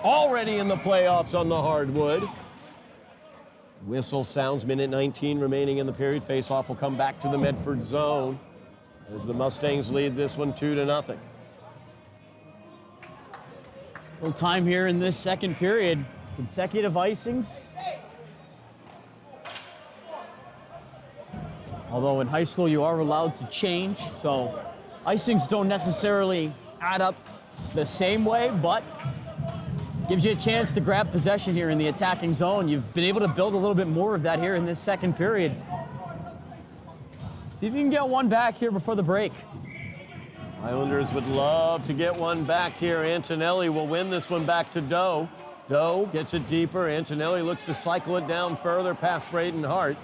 already in the playoffs on the hardwood. Whistle sounds, 1:19 remaining in the period. Face-off will come back to the Medford zone as the Mustangs lead this one 2-0. Little time here in this second period. Consecutive icings. Although in high school you are allowed to change, so icings don't necessarily add up the same way, but gives you a chance to grab possession here in the attacking zone. You've been able to build a little bit more of that here in this second period. See if you can get one back here before the break. Islanders would love to get one back here. Antonelli will win this one back to Doe. Doe gets it deeper. Antonelli looks to cycle it down further past Braden Hart.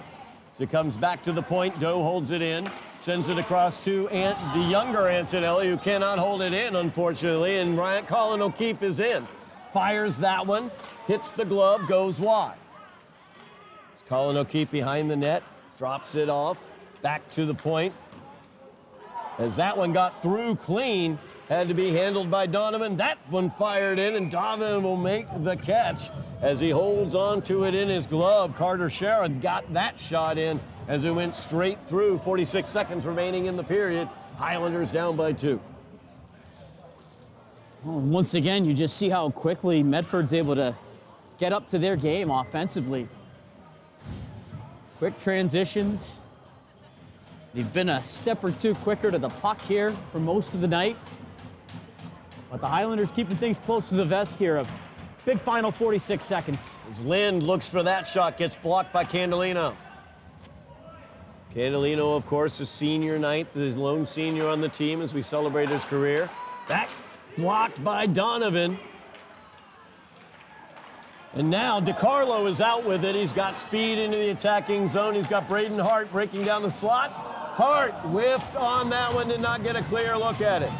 As it comes back to the point, Doe holds it in, sends it across to the younger Antonelli, who cannot hold it in, unfortunately, and Colin O'Keefe is in. Fires that one, hits the glove, goes wide. It's Colin O'Keefe behind the net, drops it off, back to the point. As that one got through clean, had to be handled by Donovan. That one fired in, and Donovan will make the catch as he holds on to it in his glove. Carter Sherrod got that shot in as it went straight through. 46 seconds remaining in the period. Highlanders down by 2. Well, once again, you just see how quickly Medford's able to get up to their game offensively. Quick transitions. They've been a step or two quicker to the puck here for most of the night. But the Highlanders keeping things close to the vest here. A big final 46 seconds. As Lind looks for that shot, gets blocked by Candolino. Candolino, of course, a senior night, the lone senior on the team as we celebrate his career. That blocked by Donovan. And now DiCarlo is out with it. He's got speed into the attacking zone. He's got Braden Hart breaking down the slot. Hart whiffed on that one, did not get a clear look at it.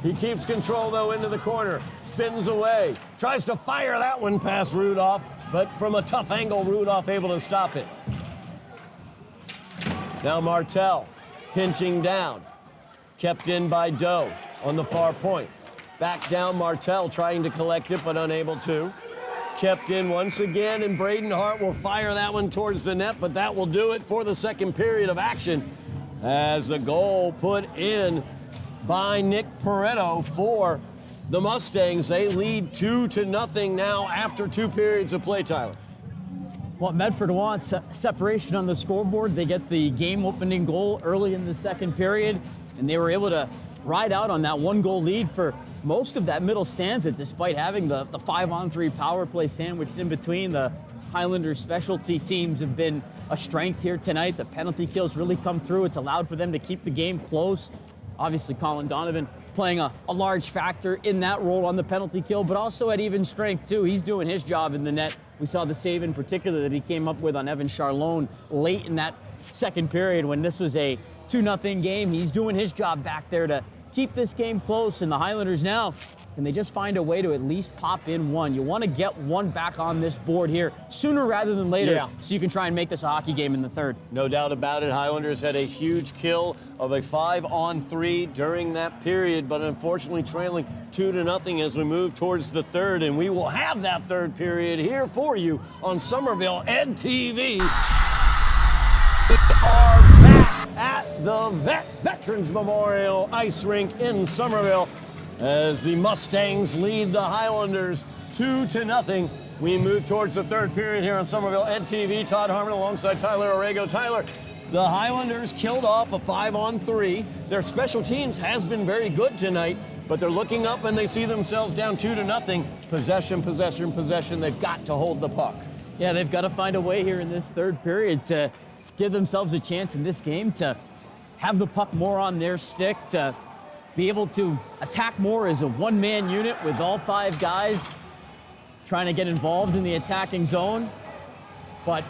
He keeps control, though, into the corner. Spins away. Tries to fire that one past Rudolph, but from a tough angle, Rudolph able to stop it. Now Martell pinching down. Kept in by Doe on the far point. Back down Martell trying to collect it, but unable to. Kept in once again, and Braden Hart will fire that one towards the net, but that will do it for the second period of action. as the goal put in by Nick Pareto for the Mustangs. They lead 2-0 now after 2 periods of play, Tyler. What Medford wants, separation on the scoreboard. They get the game-opening goal early in the second period, and they were able to ride out on that 1-goal lead for most of that middle stanza, despite having the 5-on-3 power play sandwiched in between. The Highlanders specialty teams have been a strength here tonight. The penalty kills really come through. It's allowed for them to keep the game close. Obviously, Colin Donovan playing a large factor in that role on the penalty kill, but also at even strength, too. He's doing his job in the net. We saw the save in particular that he came up with on Evan Charlone late in that second period when this was a 2-0 game. He's doing his job back there to keep this game close, and the Highlanders now, can they just find a way to at least pop in one? You want to get one back on this board here sooner rather than later, so you can try and make this a hockey game in the third. No doubt about it. Highlanders had a huge kill of a 5-on-3 during that period, but unfortunately trailing 2-0 as we move towards the third, and we will have that third period here for you on Somerville Ed TV. We are back at the Veterans Memorial Ice Rink in Somerville as the Mustangs lead the Highlanders 2-0. We move towards the third period here on Somerville Ed TV. Todd Harmon alongside Tyler Aragao. Tyler, the Highlanders killed off a 5-on-3. Their special teams has been very good tonight, but they're looking up and they see themselves down 2-0. Possession, possession, possession. They've got to hold the puck. Yeah, they've got to find a way here in this third period to give themselves a chance in this game to have the puck more on their stick, to be able to attack more as a one-man unit with all 5 guys trying to get involved in the attacking zone. But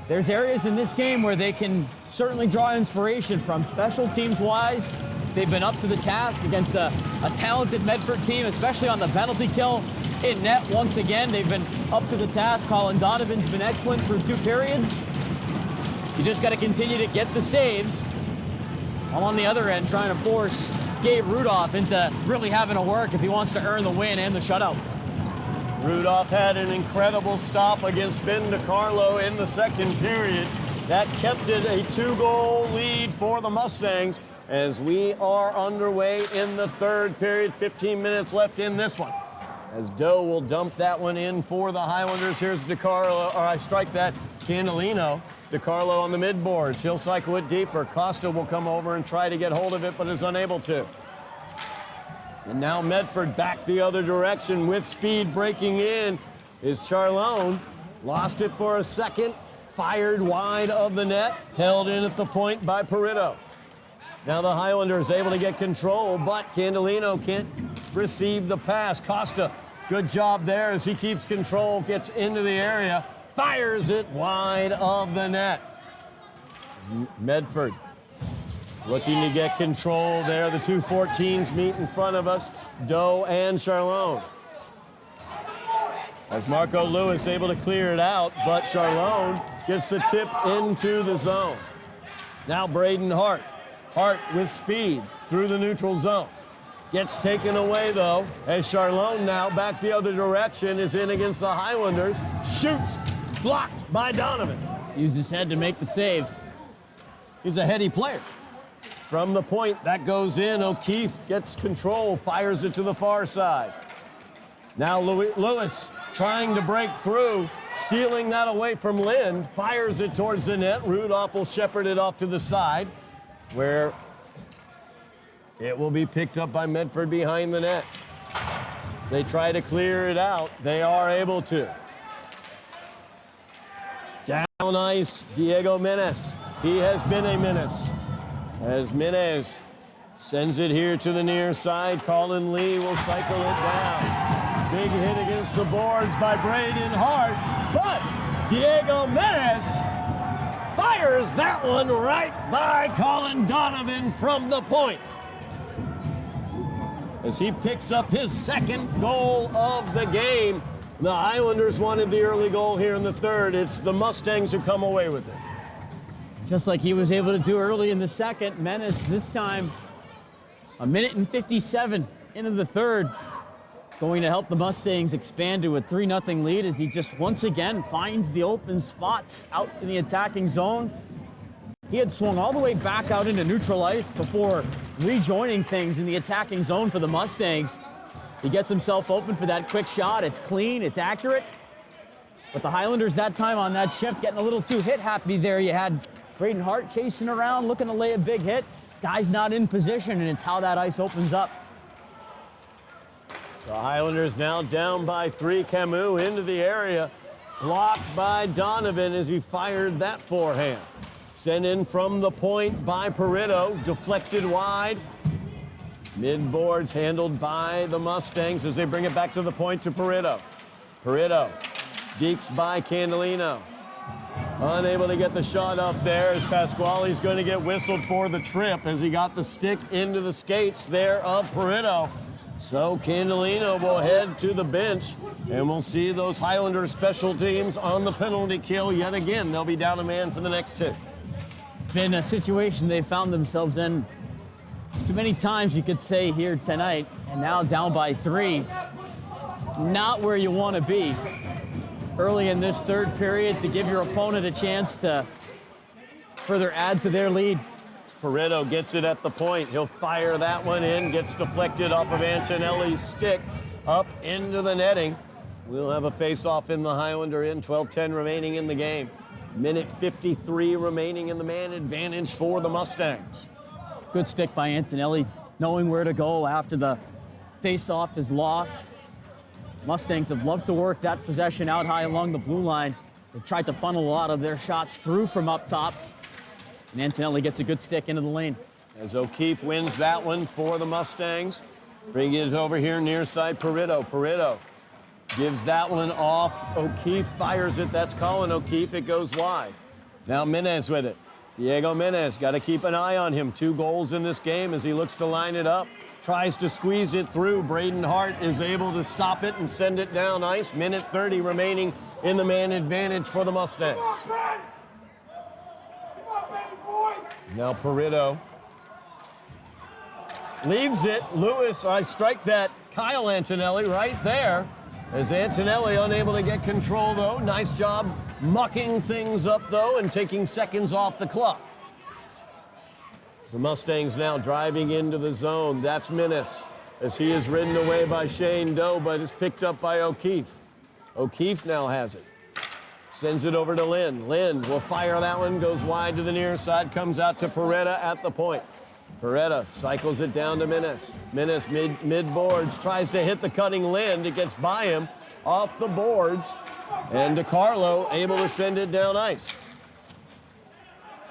there's areas in this game where they can certainly draw inspiration from. Special teams-wise, they've been up to the task against a talented Medford team, especially on the penalty kill in net. Once again, they've been up to the task. Colin Donovan's been excellent for 2 periods. You just got to continue to get the saves. While on the other end, trying to force Gabe Rudolph into really having to work if he wants to earn the win and the shutout. Rudolph had an incredible stop against Ben DiCarlo in the second period. That kept it a 2-goal lead for the Mustangs as we are underway in the third period. 15 minutes left in this one. As Doe will dump that one in for the Highlanders. Here's DiCarlo, or I strike that, Candolino. DiCarlo on the mid-boards. He'll cycle it deeper. Costa will come over and try to get hold of it, but is unable to. And now Medford back the other direction with speed. Breaking in is Charlone. Lost it for a second. Fired wide of the net. Held in at the point by Pareto. Now the Highlanders able to get control, but Candolino can't receive the pass. Costa, good job there as he keeps control, gets into the area. Fires it wide of the net. Medford looking to get control there. The 2 14s meet in front of us, Doe and Charlone. As Marco Lewis able to clear it out, but Charlone gets the tip into the zone. Now Braden Hart. Hart with speed through the neutral zone. Gets taken away, though, as Charlone now back the other direction is in against the Highlanders. Shoots. Blocked by Donovan. Used his head to make the save. He's a heady player. From the point, that goes in. O'Keefe gets control, fires it to the far side. Now Lewis trying to break through, stealing that away from Lind, fires it towards the net. Rudolph will shepherd it off to the side, where it will be picked up by Medford behind the net. As they try to clear it out, they are able to. Down ice, Diego Menes. He has been a menace. As Menes sends it here to the near side, Colin Lee will cycle it down. Big hit against the boards by Braden Hart, but Diego Menes fires that one right by Colin Donovan from the point. As he picks up his second goal of the game. The Highlanders wanted the early goal here in the third. It's the Mustangs who come away with it. Just like he was able to do early in the second, Menace this time 1:57 into the third, going to help the Mustangs expand to a 3-0 lead as he just once again finds the open spots out in the attacking zone. He had swung all the way back out into neutral ice before rejoining things in the attacking zone for the Mustangs. He gets himself open for that quick shot. It's clean, it's accurate. But the Highlanders that time on that shift getting a little too hit happy there. You had Braden Hart chasing around, looking to lay a big hit. Guy's not in position, and it's how that ice opens up. So Highlanders now down by 3. Camus into the area. Blocked by Donovan as he fired that forehand. Sent in from the point by Peritto. Deflected wide. Mid-boards handled by the Mustangs as they bring it back to the point to Peritto. Peritto dekes by Candolino. Unable to get the shot up there as Pasquale's going to get whistled for the trip as he got the stick into the skates there of Peritto. So Candolino will head to the bench, and we'll see those Highlander special teams on the penalty kill yet again. They'll be down a man for the next 2. It's been a situation they found themselves in too many times, you could say, here tonight, and now down by 3. Not where you want to be early in this third period to give your opponent a chance to further add to their lead. Peritto gets it at the point. He'll fire that one in, gets deflected off of Antonelli's stick up into the netting. We'll have a face-off in the Highlander end. 12:10 remaining in the game. Minute 53 remaining in the man advantage for the Mustangs. Good stick by Antonelli, knowing where to go after the face-off is lost. Mustangs have loved to work that possession out high along the blue line. They've tried to funnel a lot of their shots through from up top. And Antonelli gets a good stick into the lane. As O'Keefe wins that one for the Mustangs. Bring it over here near side Peritto. Peritto gives that one off. O'Keefe fires it. That's Colin O'Keefe. It goes wide. Now Menez with it. Diego Menez, got to keep an eye on him. 2 goals in this game as he looks to line it up. Tries to squeeze it through. Braden Hart is able to stop it and send it down ice. Minute 30 remaining in the man advantage for the Mustangs. Now Peritto leaves it. Lewis, I strike that. Kyle Antonelli right there. As Antonelli unable to get control, though. Nice job mucking things up, though, and taking seconds off the clock. The Mustangs now driving into the zone. That's Minnis as he is ridden away by Shane Doe, but is picked up by O'Keefe. O'Keefe now has it. Sends it over to Lynn. Lynn will fire that one, goes wide to the near side, comes out to Peretta at the point. Peretta cycles it down to Minnis. Minnis mid-boards, tries to hit the cutting Lynn. It gets by him off the boards, and DiCarlo able to send it down ice.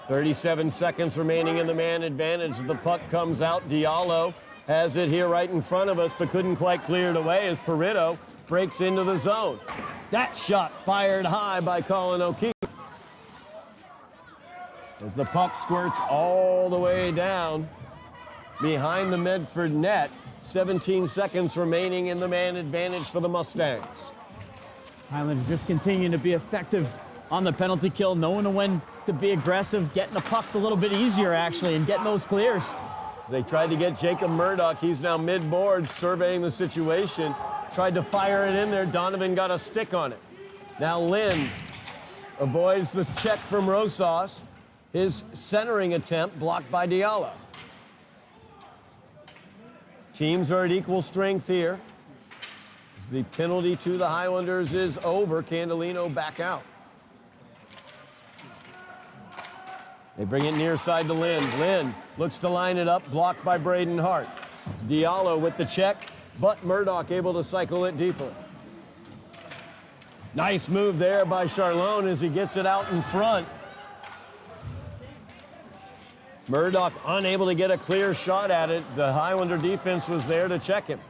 37 seconds remaining in the man advantage. The puck comes out. Diallo has it here right in front of us, but couldn't quite clear it away as Peritto breaks into the zone. That shot fired high by Colin O'Keefe. As the puck squirts all the way down behind the Medford net. 17 seconds remaining in the man advantage for the Mustangs. Highlanders just continuing to be effective on the penalty kill, knowing when to be aggressive, getting the pucks a little bit easier, actually, and getting those clears. As they tried to get Jacob Murdoch. He's now mid-board surveying the situation. Tried to fire it in there. Donovan got a stick on it. Now Lynn avoids the check from Rosas. His centering attempt blocked by Diallo. Teams are at equal strength here. As the penalty to the Highlanders is over. Candolino back out. They bring it near side to Lynn. Lynn looks to line it up, blocked by Braden Hart. Diallo with the check, but Murdoch able to cycle it deeper. Nice move there by Charlone as he gets it out in front. Murdoch unable to get a clear shot at it. The Highlander defense was there to check him.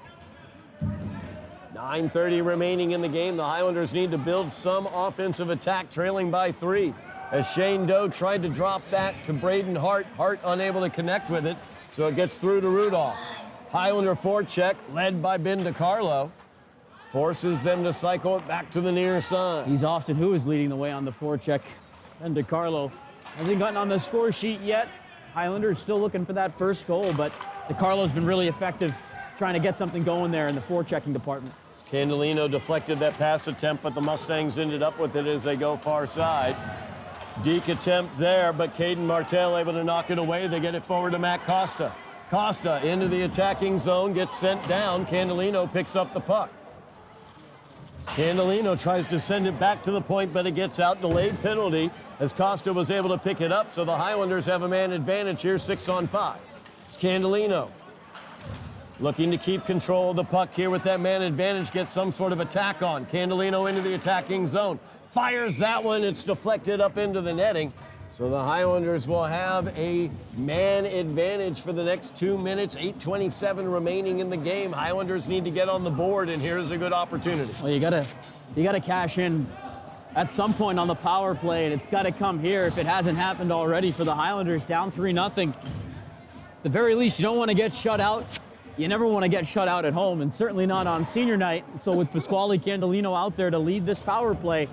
9:30 remaining in the game. The Highlanders need to build some offensive attack, trailing by 3. As Shane Doe tried to drop that to Braden Hart. Hart unable to connect with it, so it gets through to Rudolph. Highlander forecheck, led by Ben DiCarlo, forces them to cycle it back to the near side. He's often who is leading the way on the forecheck. And DiCarlo hasn't gotten on the score sheet yet. Highlanders still looking for that first goal, but DiCarlo's been really effective trying to get something going there in the forechecking department. Candolino deflected that pass attempt, but the Mustangs ended up with it as they go far side. Deke attempt there, but Caden Martell able to knock it away. They get it forward to Matt Costa. Costa into the attacking zone, gets sent down. Candelino picks up the puck. Candelino tries to send it back to the point, but it gets out. Delayed penalty as Costa was able to pick it up, so the Highlanders have a man advantage here, 6-on-5. It's Candelino looking to keep control of the puck here with that man advantage, get some sort of attack on. Candelino into the attacking zone. Fires that one, it's deflected up into the netting. So the Highlanders will have a man advantage for the next 2 minutes, 8:27 remaining in the game. Highlanders need to get on the board, and here's a good opportunity. Well, you gotta cash in at some point on the power play, and it's gotta come here if it hasn't happened already for the Highlanders, down 3-0. At the very least, you don't want to get shut out. You never want to get shut out at home, and certainly not on senior night. So with Pasquale Candelino out there to lead this power play,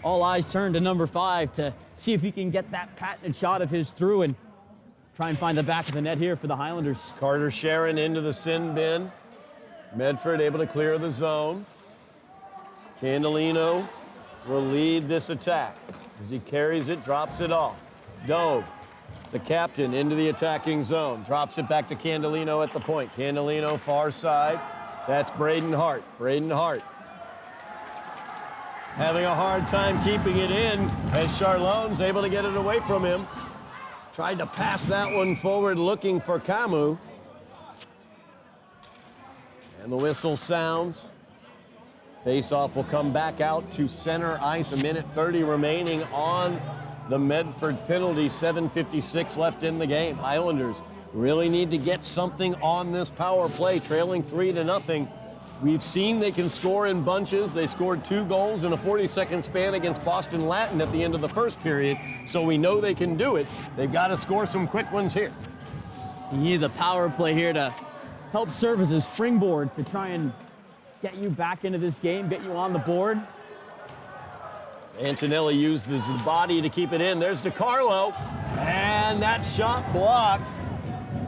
all eyes turn to number 5 to see if he can get that patented shot of his through and try and find the back of the net here for the Highlanders. Carter Sharon into the sin bin. Medford able to clear the zone. Candelino will lead this attack as he carries it, drops it off. Dome, the captain, into the attacking zone. Drops it back to Candelino at the point. Candelino far side. That's Braden Hart. Braden Hart having a hard time keeping it in as Charlone's able to get it away from him. Tried to pass that one forward looking for Camus. And the whistle sounds. Face-off will come back out to center ice. 1:30 remaining on the Medford penalty. 7:56 left in the game. Highlanders really need to get something on this power play, trailing 3-0. We've seen they can score in bunches. They scored 2 goals in a 40-second span against Boston Latin at the end of the first period, so we know they can do it. They've got to score some quick ones here. You need the power play here to help serve as a springboard to try and get you back into this game, get you on the board. Antonelli used his body to keep it in. There's DiCarlo, and that shot blocked.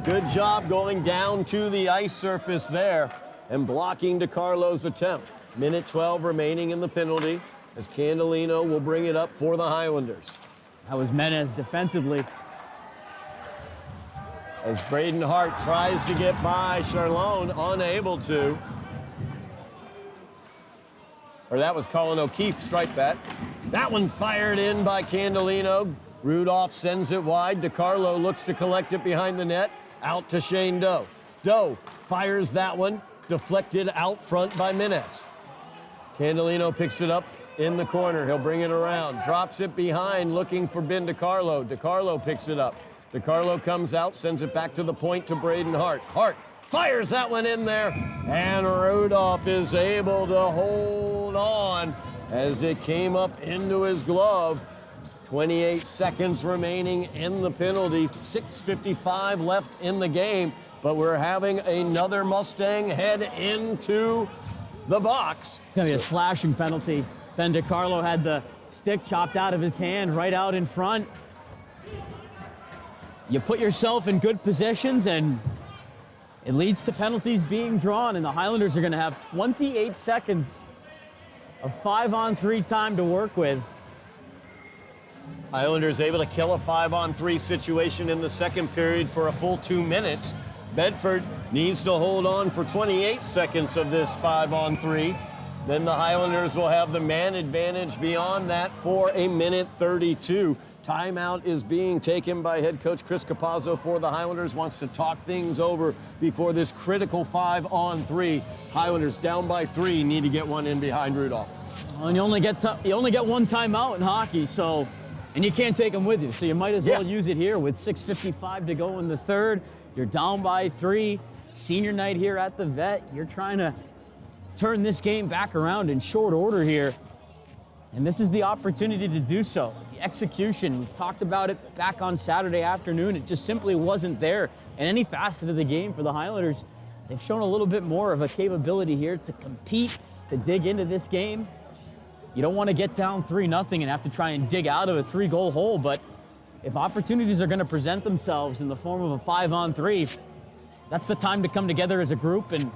Good job going down to the ice surface there and blocking DiCarlo's attempt. 1:12 remaining in the penalty as Candelino will bring it up for the Highlanders. That was Menez defensively. As Braden Hart tries to get by Charlone, unable to. Or that was Colin O'Keefe, strike that. That one fired in by Candelino. Rudolph sends it wide. DiCarlo looks to collect it behind the net. Out to Shane Doe. Doe fires that one. Deflected out front by Menez. Candelino picks it up in the corner. He'll bring it around. Drops it behind, looking for Ben DiCarlo. DiCarlo picks it up. DiCarlo comes out, sends it back to the point to Braden Hart. Hart fires that one in there, and Rudolph is able to hold on as it came up into his glove. 28 seconds remaining in the penalty. 6:55 left in the game. But we're having another Mustang head into the box. It's going to be a slashing penalty. Ben DiCarlo had the stick chopped out of his hand right out in front. You put yourself in good positions, and it leads to penalties being drawn, and the Highlanders are going to have 28 seconds of 5-on-3 time to work with. Highlanders able to kill a 5-on-3 situation in the second period for a full 2 minutes. Medford needs to hold on for 28 seconds of this 5-on-3. Then the Highlanders will have the man advantage beyond that for 1:32. Timeout is being taken by head coach Chris Capazzo for the Highlanders. Wants to talk things over before this critical 5-on-3. Highlanders down by 3, need to get one in behind Rudolph. Well, and you only get one timeout in hockey, so, and you can't take them with you, so you might as well use it here with 6:55 to go in the third. You're down by 3. Senior night here at the Vet. You're trying to turn this game back around in short order here. And this is the opportunity to do so. The execution, we talked about it back on Saturday afternoon. It just simply wasn't there in any facet of the game for the Highlanders. They've shown a little bit more of a capability here to compete, to dig into this game. You don't want to get down 3-0 and have to try and dig out of a 3-goal hole, but if opportunities are going to present themselves in the form of a 5-on-3, that's the time to come together as a group and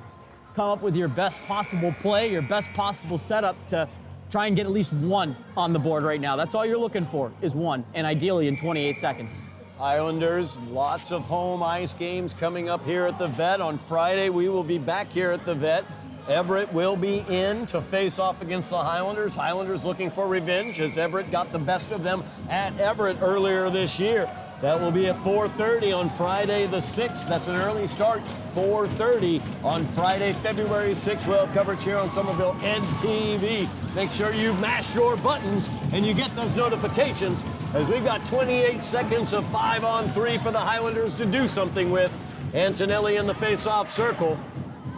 come up with your best possible play, your best possible setup to try and get at least one on the board right now. That's all you're looking for, is one, and ideally in 28 seconds. Highlanders, lots of home ice games coming up here at the Vet. On Friday, we will be back here at the Vet. Everett will be in to face off against the Highlanders. Highlanders looking for revenge as Everett got the best of them at Everett earlier this year. That will be at 4:30 on Friday the 6th. That's an early start, 4:30 on Friday, February 6th. We'll have coverage here on Somerville NTV. Make sure you mash your buttons and you get those notifications as we've got 28 seconds of 5-on-3 for the Highlanders to do something with. Antonelli in the face-off circle,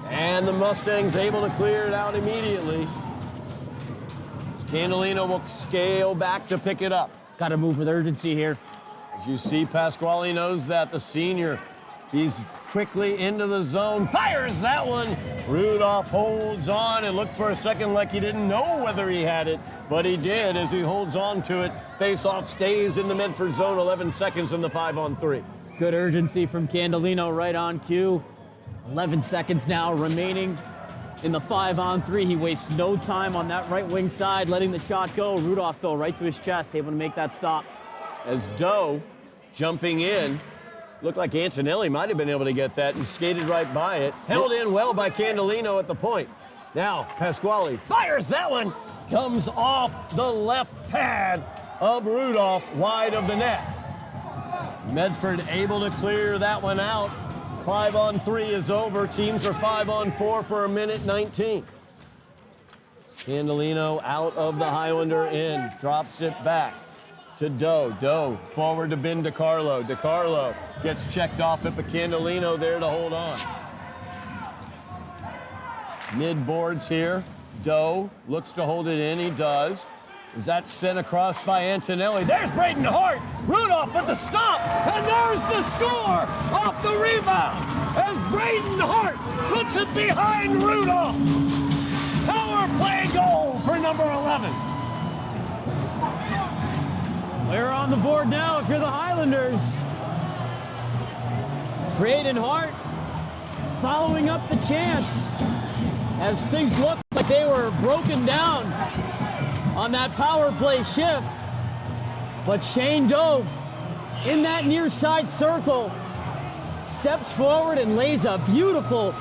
and the Mustangs able to clear it out immediately. Candolino will scale back to pick it up. Got to move with urgency here. As you see, Pasquale knows that, the senior. He's quickly into the zone, fires that one. Rudolph holds on and looked for a second like he didn't know whether he had it, but he did as he holds on to it. Face-off stays in the Medford zone, 11 seconds in the 5-on-3. Good urgency from Candolino right on cue. 11 seconds now remaining in the 5-on-3. He wastes no time on that right wing side, letting the shot go. Rudolph, though, right to his chest, able to make that stop. As Doe jumping in, looked like Antonelli might have been able to get that and skated right by it. Held in well by Candolino at the point. Now Pasquale fires that one, comes off the left pad of Rudolph, wide of the net. Medford able to clear that one out. 5-on-3 is over. Teams are 5-on-4 for a minute 19. Candolino out of the Highlander end, drops it back to Doe. Doe forward to Ben DiCarlo. DiCarlo gets checked off it, but Candolino there to hold on. Mid boards here. Doe looks to hold it in. He does. Is that sent across by Antonelli? There's Braden Hart. Rudolph with the stop, and there's the score off the rebound as Braden Hart puts it behind Rudolph. Power play goal for number 11. We're on the board now if you're the Highlanders. Braden Hart following up the chance as things looked like they were broken down on that power play shift. But Shane Doe in that near side circle steps forward and lays a beautiful,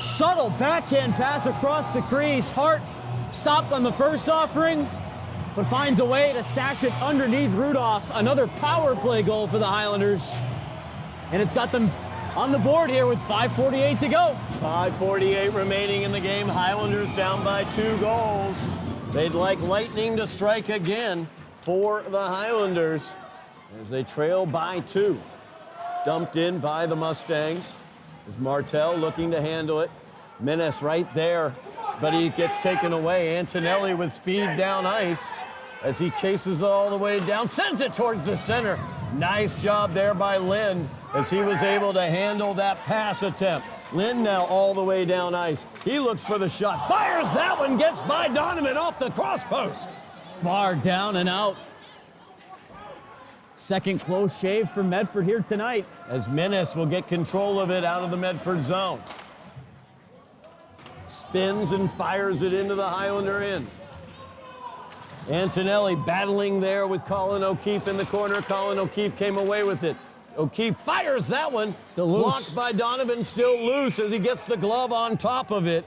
subtle backhand pass across the crease. Hart stopped on the first offering, but finds a way to stash it underneath Rudolph. Another power play goal for the Highlanders. And it's got them on the board here with 5:48 to go. 5:48 remaining in the game. Highlanders down by 2 goals. They'd like lightning to strike again for the Highlanders as they trail by 2. Dumped in by the Mustangs. Is Martel looking to handle it. Menace right there, but he gets taken away. Antonelli with speed down ice as he chases it all the way down, sends it towards the center. Nice job there by Lind as he was able to handle that pass attempt. Lind now all the way down ice. He looks for the shot, fires that one, gets by Donovan off the cross post. Bar down and out. Second close shave for Medford here tonight. As Menace will get control of it out of the Medford zone. Spins and fires it into the Highlander end. Antonelli battling there with Colin O'Keefe in the corner. Colin O'Keefe came away with it. O'Keefe fires that one. Still loose. Blocked by Donovan, still loose as he gets the glove on top of it.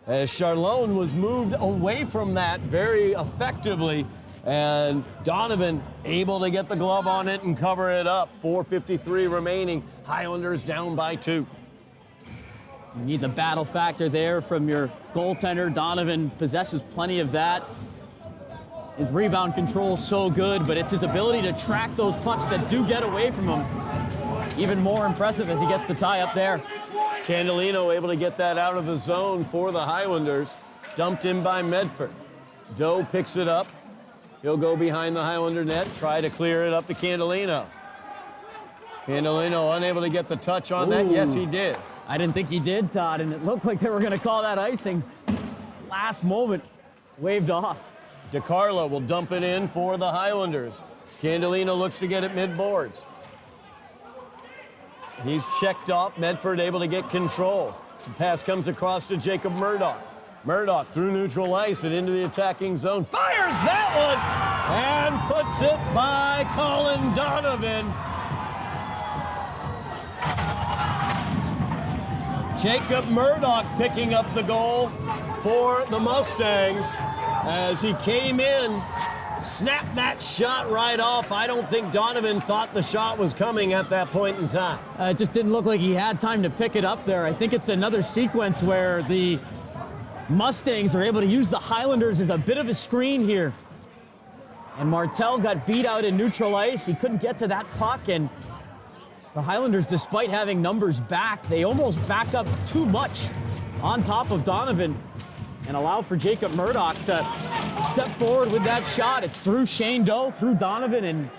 As Charlone was moved away from that very effectively. And Donovan able to get the glove on it and cover it up. 4:53 remaining. Highlanders down by 2. You need the battle factor there from your goaltender. Donovan possesses plenty of that. His rebound control is so good, but it's his ability to track those pucks that do get away from him. Even more impressive as he gets the tie up there. Candolino able to get that out of the zone for the Highlanders. Dumped in by Medford. Doe picks it up. He'll go behind the Highlander net, try to clear it up to Candolino. Candolino unable to get the touch on that. Yes, he did. I didn't think he did, Todd, and it looked like they were going to call that icing. Last moment, waved off. DiCarlo will dump it in for the Highlanders. Candolino looks to get it mid-boards. He's checked off. Medford able to get control. Some pass comes across to Jacob Murdoch. Murdoch through neutral ice and into the attacking zone. Fires that one and puts it by Colin Donovan. Jacob Murdoch picking up the goal for the Mustangs as he came in, snapped that shot right off. I don't think Donovan thought the shot was coming at that point in time. It just didn't look like he had time to pick it up there. I think it's another sequence where the Mustangs are able to use the Highlanders as a bit of a screen here. And Martel got beat out in neutral ice. He couldn't get to that puck, and the Highlanders, despite having numbers back, they almost back up too much on top of Donovan and allow for Jacob Murdoch to step forward with that shot. It's through Shane Doe, through Donovan, and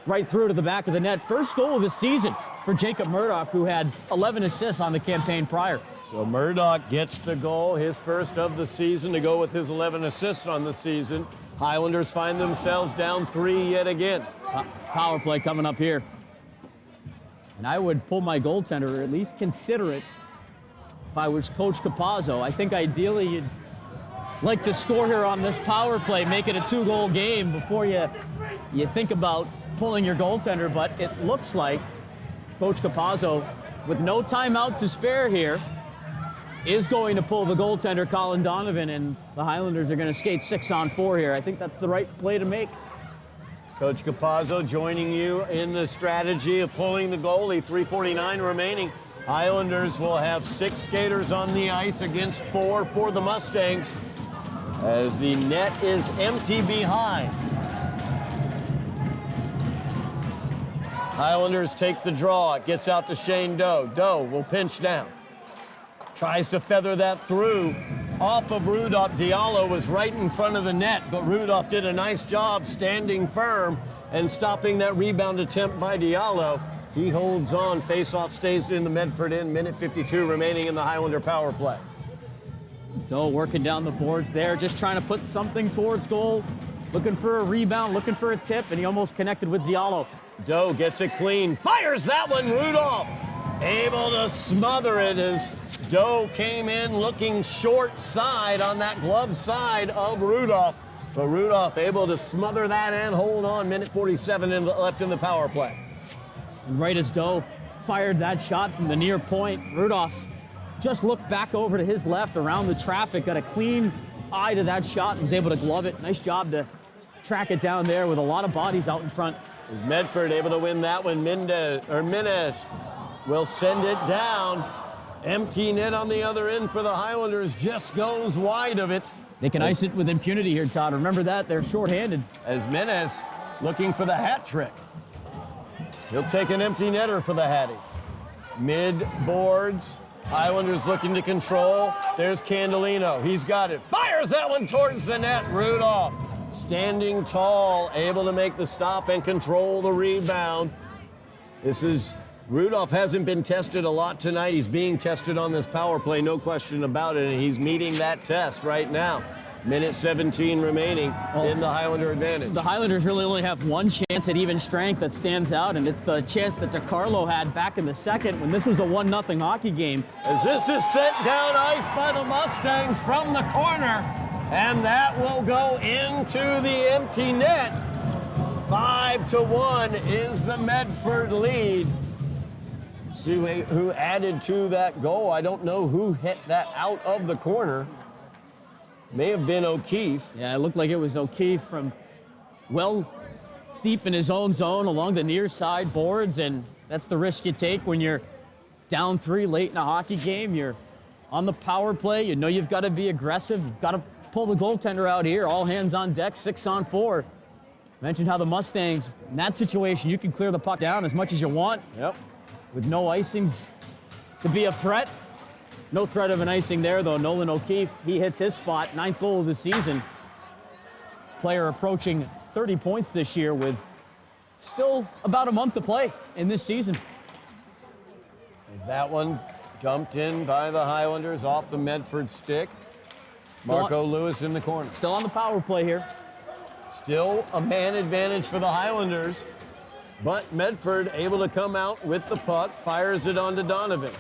right through to the back of the net. First goal of the season for Jacob Murdoch, who had 11 assists on the campaign prior. So Murdoch gets the goal, his first of the season, to go with his 11 assists on the season. Highlanders find themselves down 3 yet again. Power play coming up here. And I would pull my goaltender, or at least consider it, if I was Coach Capazzo. I think ideally you'd like to score here on this power play, make it a 2-goal game before you think about pulling your goaltender. But it looks like Coach Capazzo, with no timeout to spare here, is going to pull the goaltender, Colin Donovan, and the Highlanders are going to skate 6-on-4 here. I think that's the right play to make. Coach Capazzo joining you in the strategy of pulling the goalie. 3:49 remaining. Highlanders will have 6 skaters on the ice against 4 for the Mustangs as the net is empty behind. Highlanders take the draw. It gets out to Shane Doe. Doe will pinch down. Tries to feather that through off of Rudolph. Diallo was right in front of the net, but Rudolph did a nice job standing firm and stopping that rebound attempt by Diallo. He holds on. Face-off stays in the Medford end. Minute 52 remaining in the Highlander power play. Doe working down the boards there, just trying to put something towards goal, looking for a rebound, looking for a tip, and he almost connected with Diallo. Doe gets it clean. Fires that one. Rudolph able to smother it as Doe came in looking short side on that glove side of Rudolph. But Rudolph able to smother that and hold on. Minute 47 left in the power play. And right as Doe fired that shot from the near point, Rudolph just looked back over to his left around the traffic, got a clean eye to that shot and was able to glove it. Nice job to track it down there with a lot of bodies out in front. Is Medford able to win that one? Minnes will send it down. Empty net on the other end for the Highlanders, just goes wide of it. They can ice it with impunity here, Todd. Remember that, they're shorthanded. As Minnes looking for the hat trick. He'll take an empty netter for the Hattie. Mid boards, Highlanders looking to control. There's Candelino, he's got it. Fires that one towards the net. Rudolph standing tall, able to make the stop and control the rebound. Rudolph hasn't been tested a lot tonight. He's being tested on this power play, no question about it, and he's meeting that test right now. Minute 17 remaining in the Highlander advantage. The Highlanders really only have one chance at even strength that stands out, and it's the chance that DiCarlo had back in the second when this was a 1-0 hockey game. As this is sent down ice by the Mustangs from the corner, and that will go into the empty net. 5-1 is the Medford lead. See who added to that goal. I don't know who hit that out of the corner. May have been O'Keefe. Yeah, it looked like it was O'Keefe from well deep in his own zone along the near side boards, and that's the risk you take when you're down 3 late in a hockey game. You're on the power play. You know you've got to be aggressive. You've got to pull the goaltender out here. All hands on deck, 6-on-4. Mentioned how the Mustangs, in that situation, you can clear the puck down as much as you want. Yep. With no icings to be a threat. No threat of an icing there, though. Nolan O'Keefe, he hits his spot. 9th goal of the season. Player approaching 30 points this year with still about a month to play in this season. Is that one dumped in by the Highlanders off the Medford stick? Marco Lewis in the corner. Still on the power play here. Still a man advantage for the Highlanders. But Medford able to come out with the puck, fires it onto Donovan.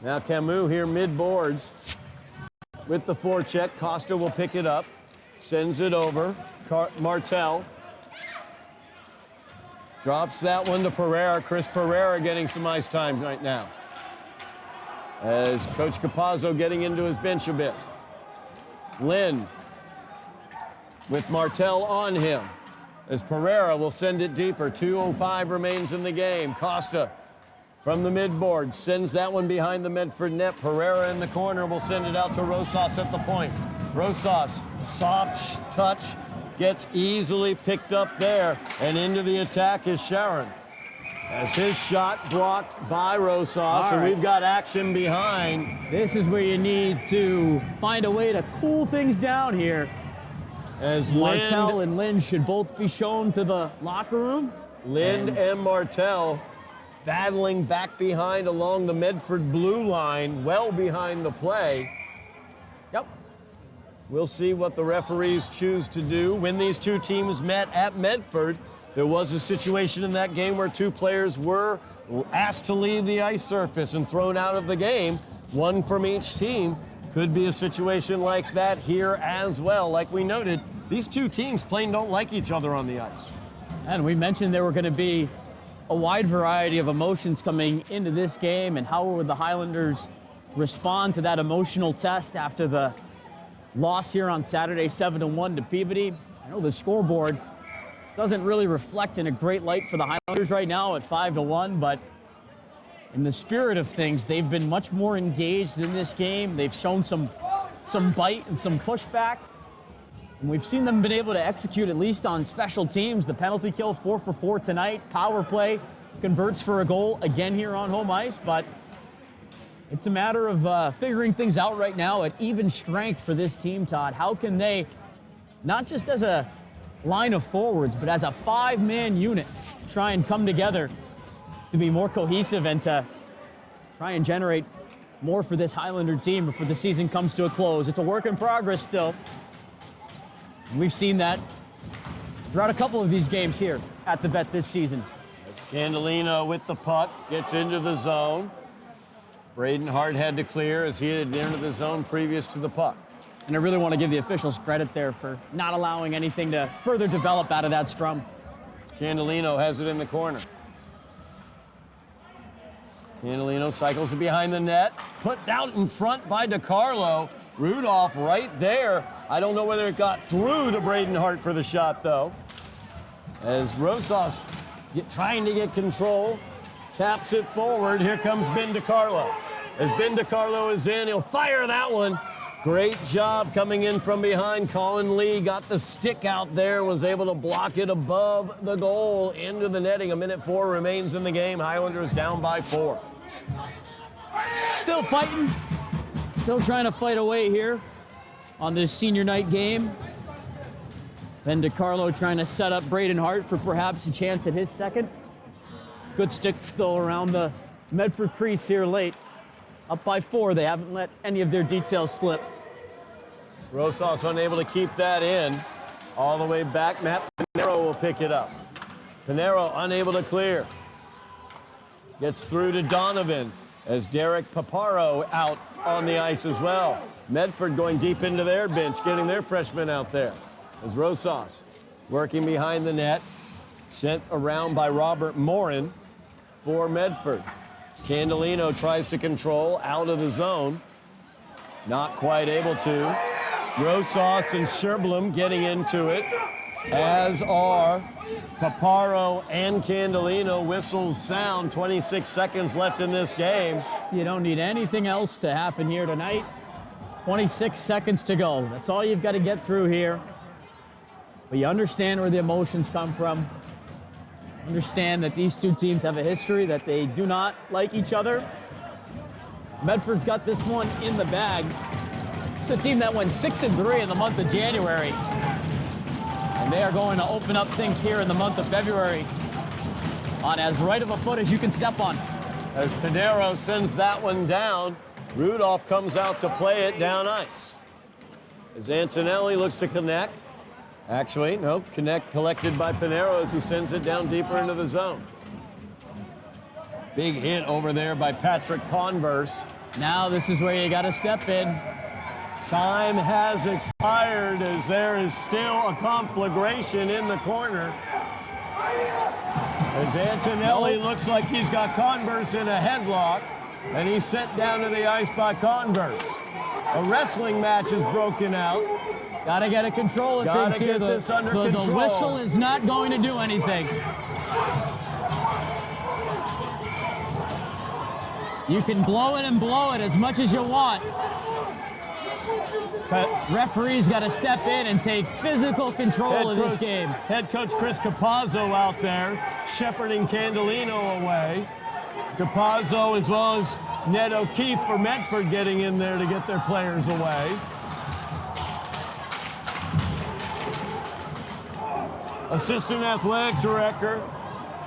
Now Camus here mid-boards with the forecheck. Costa will pick it up, sends it over. Martel drops that one to Pereira. Chris Pereira getting some ice time right now, as Coach Capazzo getting into his bench a bit. Lind with Martel on him, as Pereira will send it deeper. 2:05 remains in the game. Costa from the midboard sends that one behind the Medford net. Pereira in the corner will send it out to Rosas at the point. Rosas, soft touch, gets easily picked up there, and into the attack is Sharon, as his shot blocked by Rosas, and we've got action behind. This is where you need to find a way to cool things down here. As Martel and Lind should both be shown to the locker room. Lind and Martel battling back behind along the Medford blue line, well behind the play. Yep. We'll see what the referees choose to do. When these two teams met at Medford, there was a situation in that game where two players were asked to leave the ice surface and thrown out of the game, one from each team. Could be a situation like that here as well. Like we noted, these two teams plain don't like each other on the ice. And we mentioned there were going to be a wide variety of emotions coming into this game, and how would the Highlanders respond to that emotional test after the loss here on Saturday, 7-1 to Peabody. I know the scoreboard doesn't really reflect in a great light for the Highlanders right now at 5-1, but in the spirit of things, they've been much more engaged in this game. They've shown some bite and some pushback. And we've seen them been able to execute at least on special teams. The penalty kill, 4 for 4 tonight. Power play converts for a goal again here on home ice. But it's a matter of figuring things out right now at even strength for this team, Todd. How can they, not just as a line of forwards, but as a 5-man unit, try and come together to be more cohesive and to try and generate more for this Highlander team before the season comes to a close. It's a work in progress still. And we've seen that throughout a couple of these games here at the Vet this season. As Candelino with the puck gets into the zone. Braden Hart had to clear as he had entered the zone previous to the puck. And I really want to give the officials credit there for not allowing anything to further develop out of that scrum. Candelino has it in the corner. Candelino cycles it behind the net. Put out in front by DiCarlo. Rudolph right there. I don't know whether it got through to Braden Hart for the shot, though. As Rosas trying to get control, taps it forward. Here comes Ben DiCarlo. As Ben DiCarlo is in, he'll fire that one. Great job coming in from behind. Colin Lee got the stick out there, was able to block it above the goal into the netting. 1:04 remains in the game. Highlanders down by 4. Still fighting. Still trying to fight away here on this senior night game. Ben DiCarlo trying to set up Braden Hart for perhaps a chance at his second. Good stick still around the Medford crease here late. Up by 4. They haven't let any of their details slip. Rosas unable to keep that in. All the way back. Matt Pinero will pick it up. Pinero unable to clear. Gets through to Donovan as Derek Paparo out on the ice as well. Medford going deep into their bench, getting their freshmen out there. As Rosas working behind the net, sent around by Robert Morin for Medford. As Candelino tries to control out of the zone. Not quite able to. Rosas and Sherblum getting into it, as are Paparo and Candelino. Whistles sound. 26 seconds left in this game. You don't need anything else to happen here tonight. 26 seconds to go. That's all you've got to get through here. But you understand where the emotions come from. Understand that these two teams have a history, that they do not like each other. Medford's got this one in the bag. It's a team that went 6-3 in the month of January. And they are going to open up things here in the month of February on as right of a foot as you can step on. As Pinero sends that one down, Rudolph comes out to play it down ice. As Antonelli looks to connect. Actually, no, collected by Pinero as he sends it down deeper into the zone. Big hit over there by Patrick Converse. Now this is where you got to step in. Time has expired as there is still a conflagration in the corner. As Antonelli looks like he's got Converse in a headlock, and he's sent down to the ice by Converse. A wrestling match is broken out. Got to get a control of Gotta things here. get this under control. The whistle is not going to do anything. You can blow it and blow it as much as you want. Referee's got to step in and take physical control of this game. Head coach Chris Capazzo out there shepherding Candolino away. Capazzo as well as Ned O'Keefe for Medford getting in there to get their players away. Assistant Athletic Director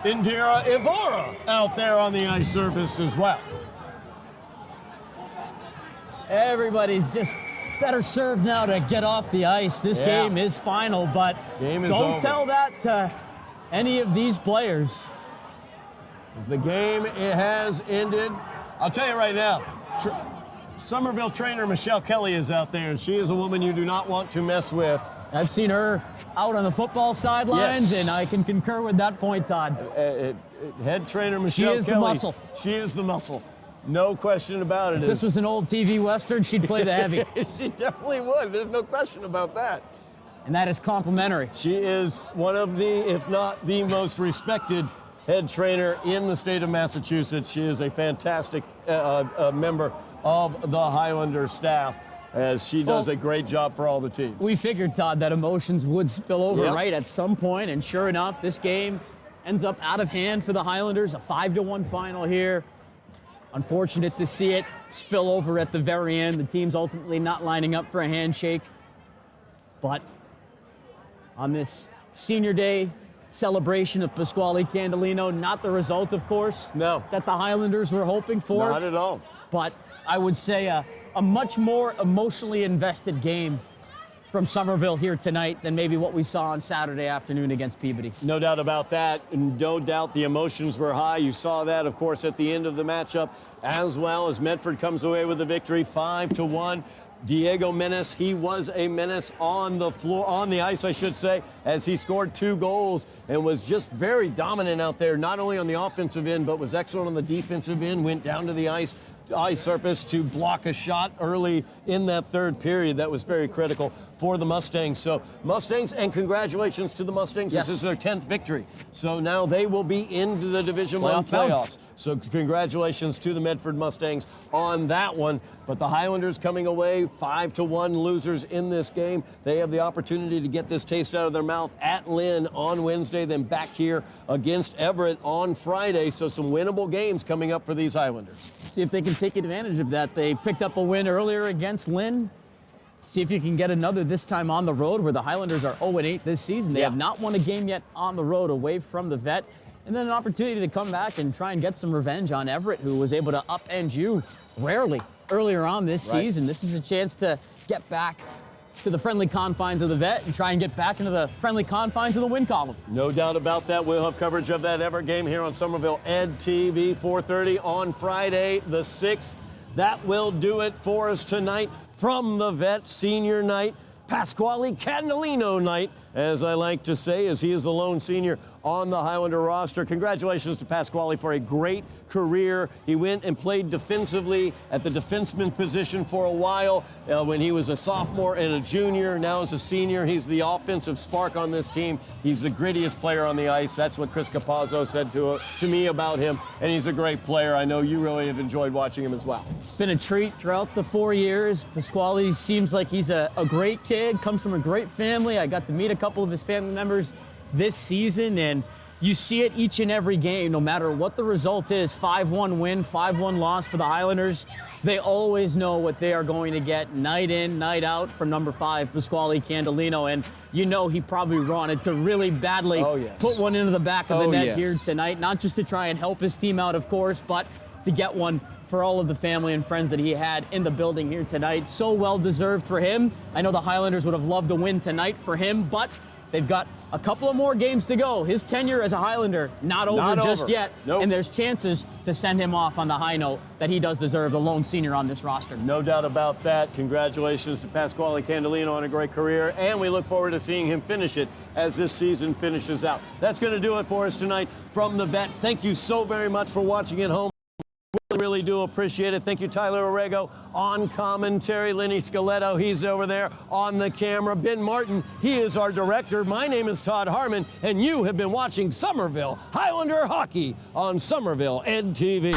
Indira Ivora out there on the ice surface as well. Everybody's just better served now to get off the ice. This game is final, but don't tell that to any of these players. As the game has ended, I'll tell you right now, Somerville trainer Michelle Kelly is out there, and she is a woman you do not want to mess with. I've seen her out on the football sidelines, and I can concur with that point, Todd. Head trainer Michelle Kelly. She is the muscle. She is the muscle. No question about it. If this was an old TV Western, she'd play the heavy. She definitely would. There's no question about that. And that is complimentary. She is one of the, if not the most respected head trainer in the state of Massachusetts. She is a fantastic member of the Highlander staff, as she does a great job for all the teams. We figured, Todd, that emotions would spill over right at some point, and sure enough, this game ends up out of hand for the Highlanders, a 5-1 final here. Unfortunate to see it spill over at the very end. The team's ultimately not lining up for a handshake. But on this senior day celebration of Pasquale Candolino, not the result, of course, that the Highlanders were hoping for. Not at all. But I would say a much more emotionally invested game from Somerville here tonight than maybe what we saw on Saturday afternoon against Peabody. No doubt about that. No doubt the emotions were high. You saw that, of course, at the end of the matchup, as well as Medford comes away with the victory, 5-1. Diego Menace, he was a menace on the floor, on the ice, I should say, as he scored 2 goals and was just very dominant out there, not only on the offensive end, but was excellent on the defensive end, went down to the ice surface to block a shot early in that third period. That was very critical for the Mustangs. So Mustangs, and congratulations to the Mustangs. This is their 10th victory. So now they will be into the Division I playoffs. So congratulations to the Medford Mustangs on that one. But the Highlanders coming away 5-1 losers in this game. They have the opportunity to get this taste out of their mouth at Lynn on Wednesday, then back here against Everett on Friday. So some winnable games coming up for these Highlanders. See if they can take advantage of that. They picked up a win earlier against Lynn. See if you can get another this time on the road, where the Highlanders are 0-8 this season. They have not won a game yet on the road away from the Vet. And then an opportunity to come back and try and get some revenge on Everett, who was able to upend you rarely earlier on this season. This is a chance to get back to the friendly confines of the Vet and try and get back into the friendly confines of the win column. No doubt about that. We'll have coverage of that Everett game here on Somerville Ed TV, 4:30 on Friday the 6th. That will do it for us tonight from the Vet Senior Night, Pasquale Candolino night, as I like to say, as he is the lone senior on the Highlander roster. Congratulations to Pasquale for a great career. He went and played defensively at the defenseman position for a while when he was a sophomore and a junior. Now as a senior, he's the offensive spark on this team. He's the grittiest player on the ice. That's what Chris Capazzo said to me about him, and he's a great player. I know you really have enjoyed watching him as well. It's been a treat throughout the 4 years. Pasquale seems like he's a great kid, comes from a great family. I got to meet a couple of his family members this season, and you see it each and every game, no matter what the result is. 5-1 win, 5-1 loss for the Highlanders. They always know what they are going to get night in, night out from number 5, Pasquale Candolino. And you know he probably wanted to really badly put one into the back of the net here tonight, not just to try and help his team out, of course, but to get one for all of the family and friends that he had in the building here tonight. So well deserved for him. I know the Highlanders would have loved a win tonight for him, but they've got A couple of more games to go. His tenure as a Highlander not over just yet. Nope. And there's chances to send him off on the high note that he does deserve, the lone senior on this roster. No doubt about that. Congratulations to Pasquale Candolino on a great career, and we look forward to seeing him finish it as this season finishes out. That's going to do it for us tonight from the Vet. Thank you so very much for watching at home. Really do appreciate it. Thank you, Tyler Aragao on commentary. Lenny Scoletto, he's over there on the camera. Ben Martin, he is our director. My name is Todd Harmon, and you have been watching Somerville Highlander Hockey on Somerville Ed TV.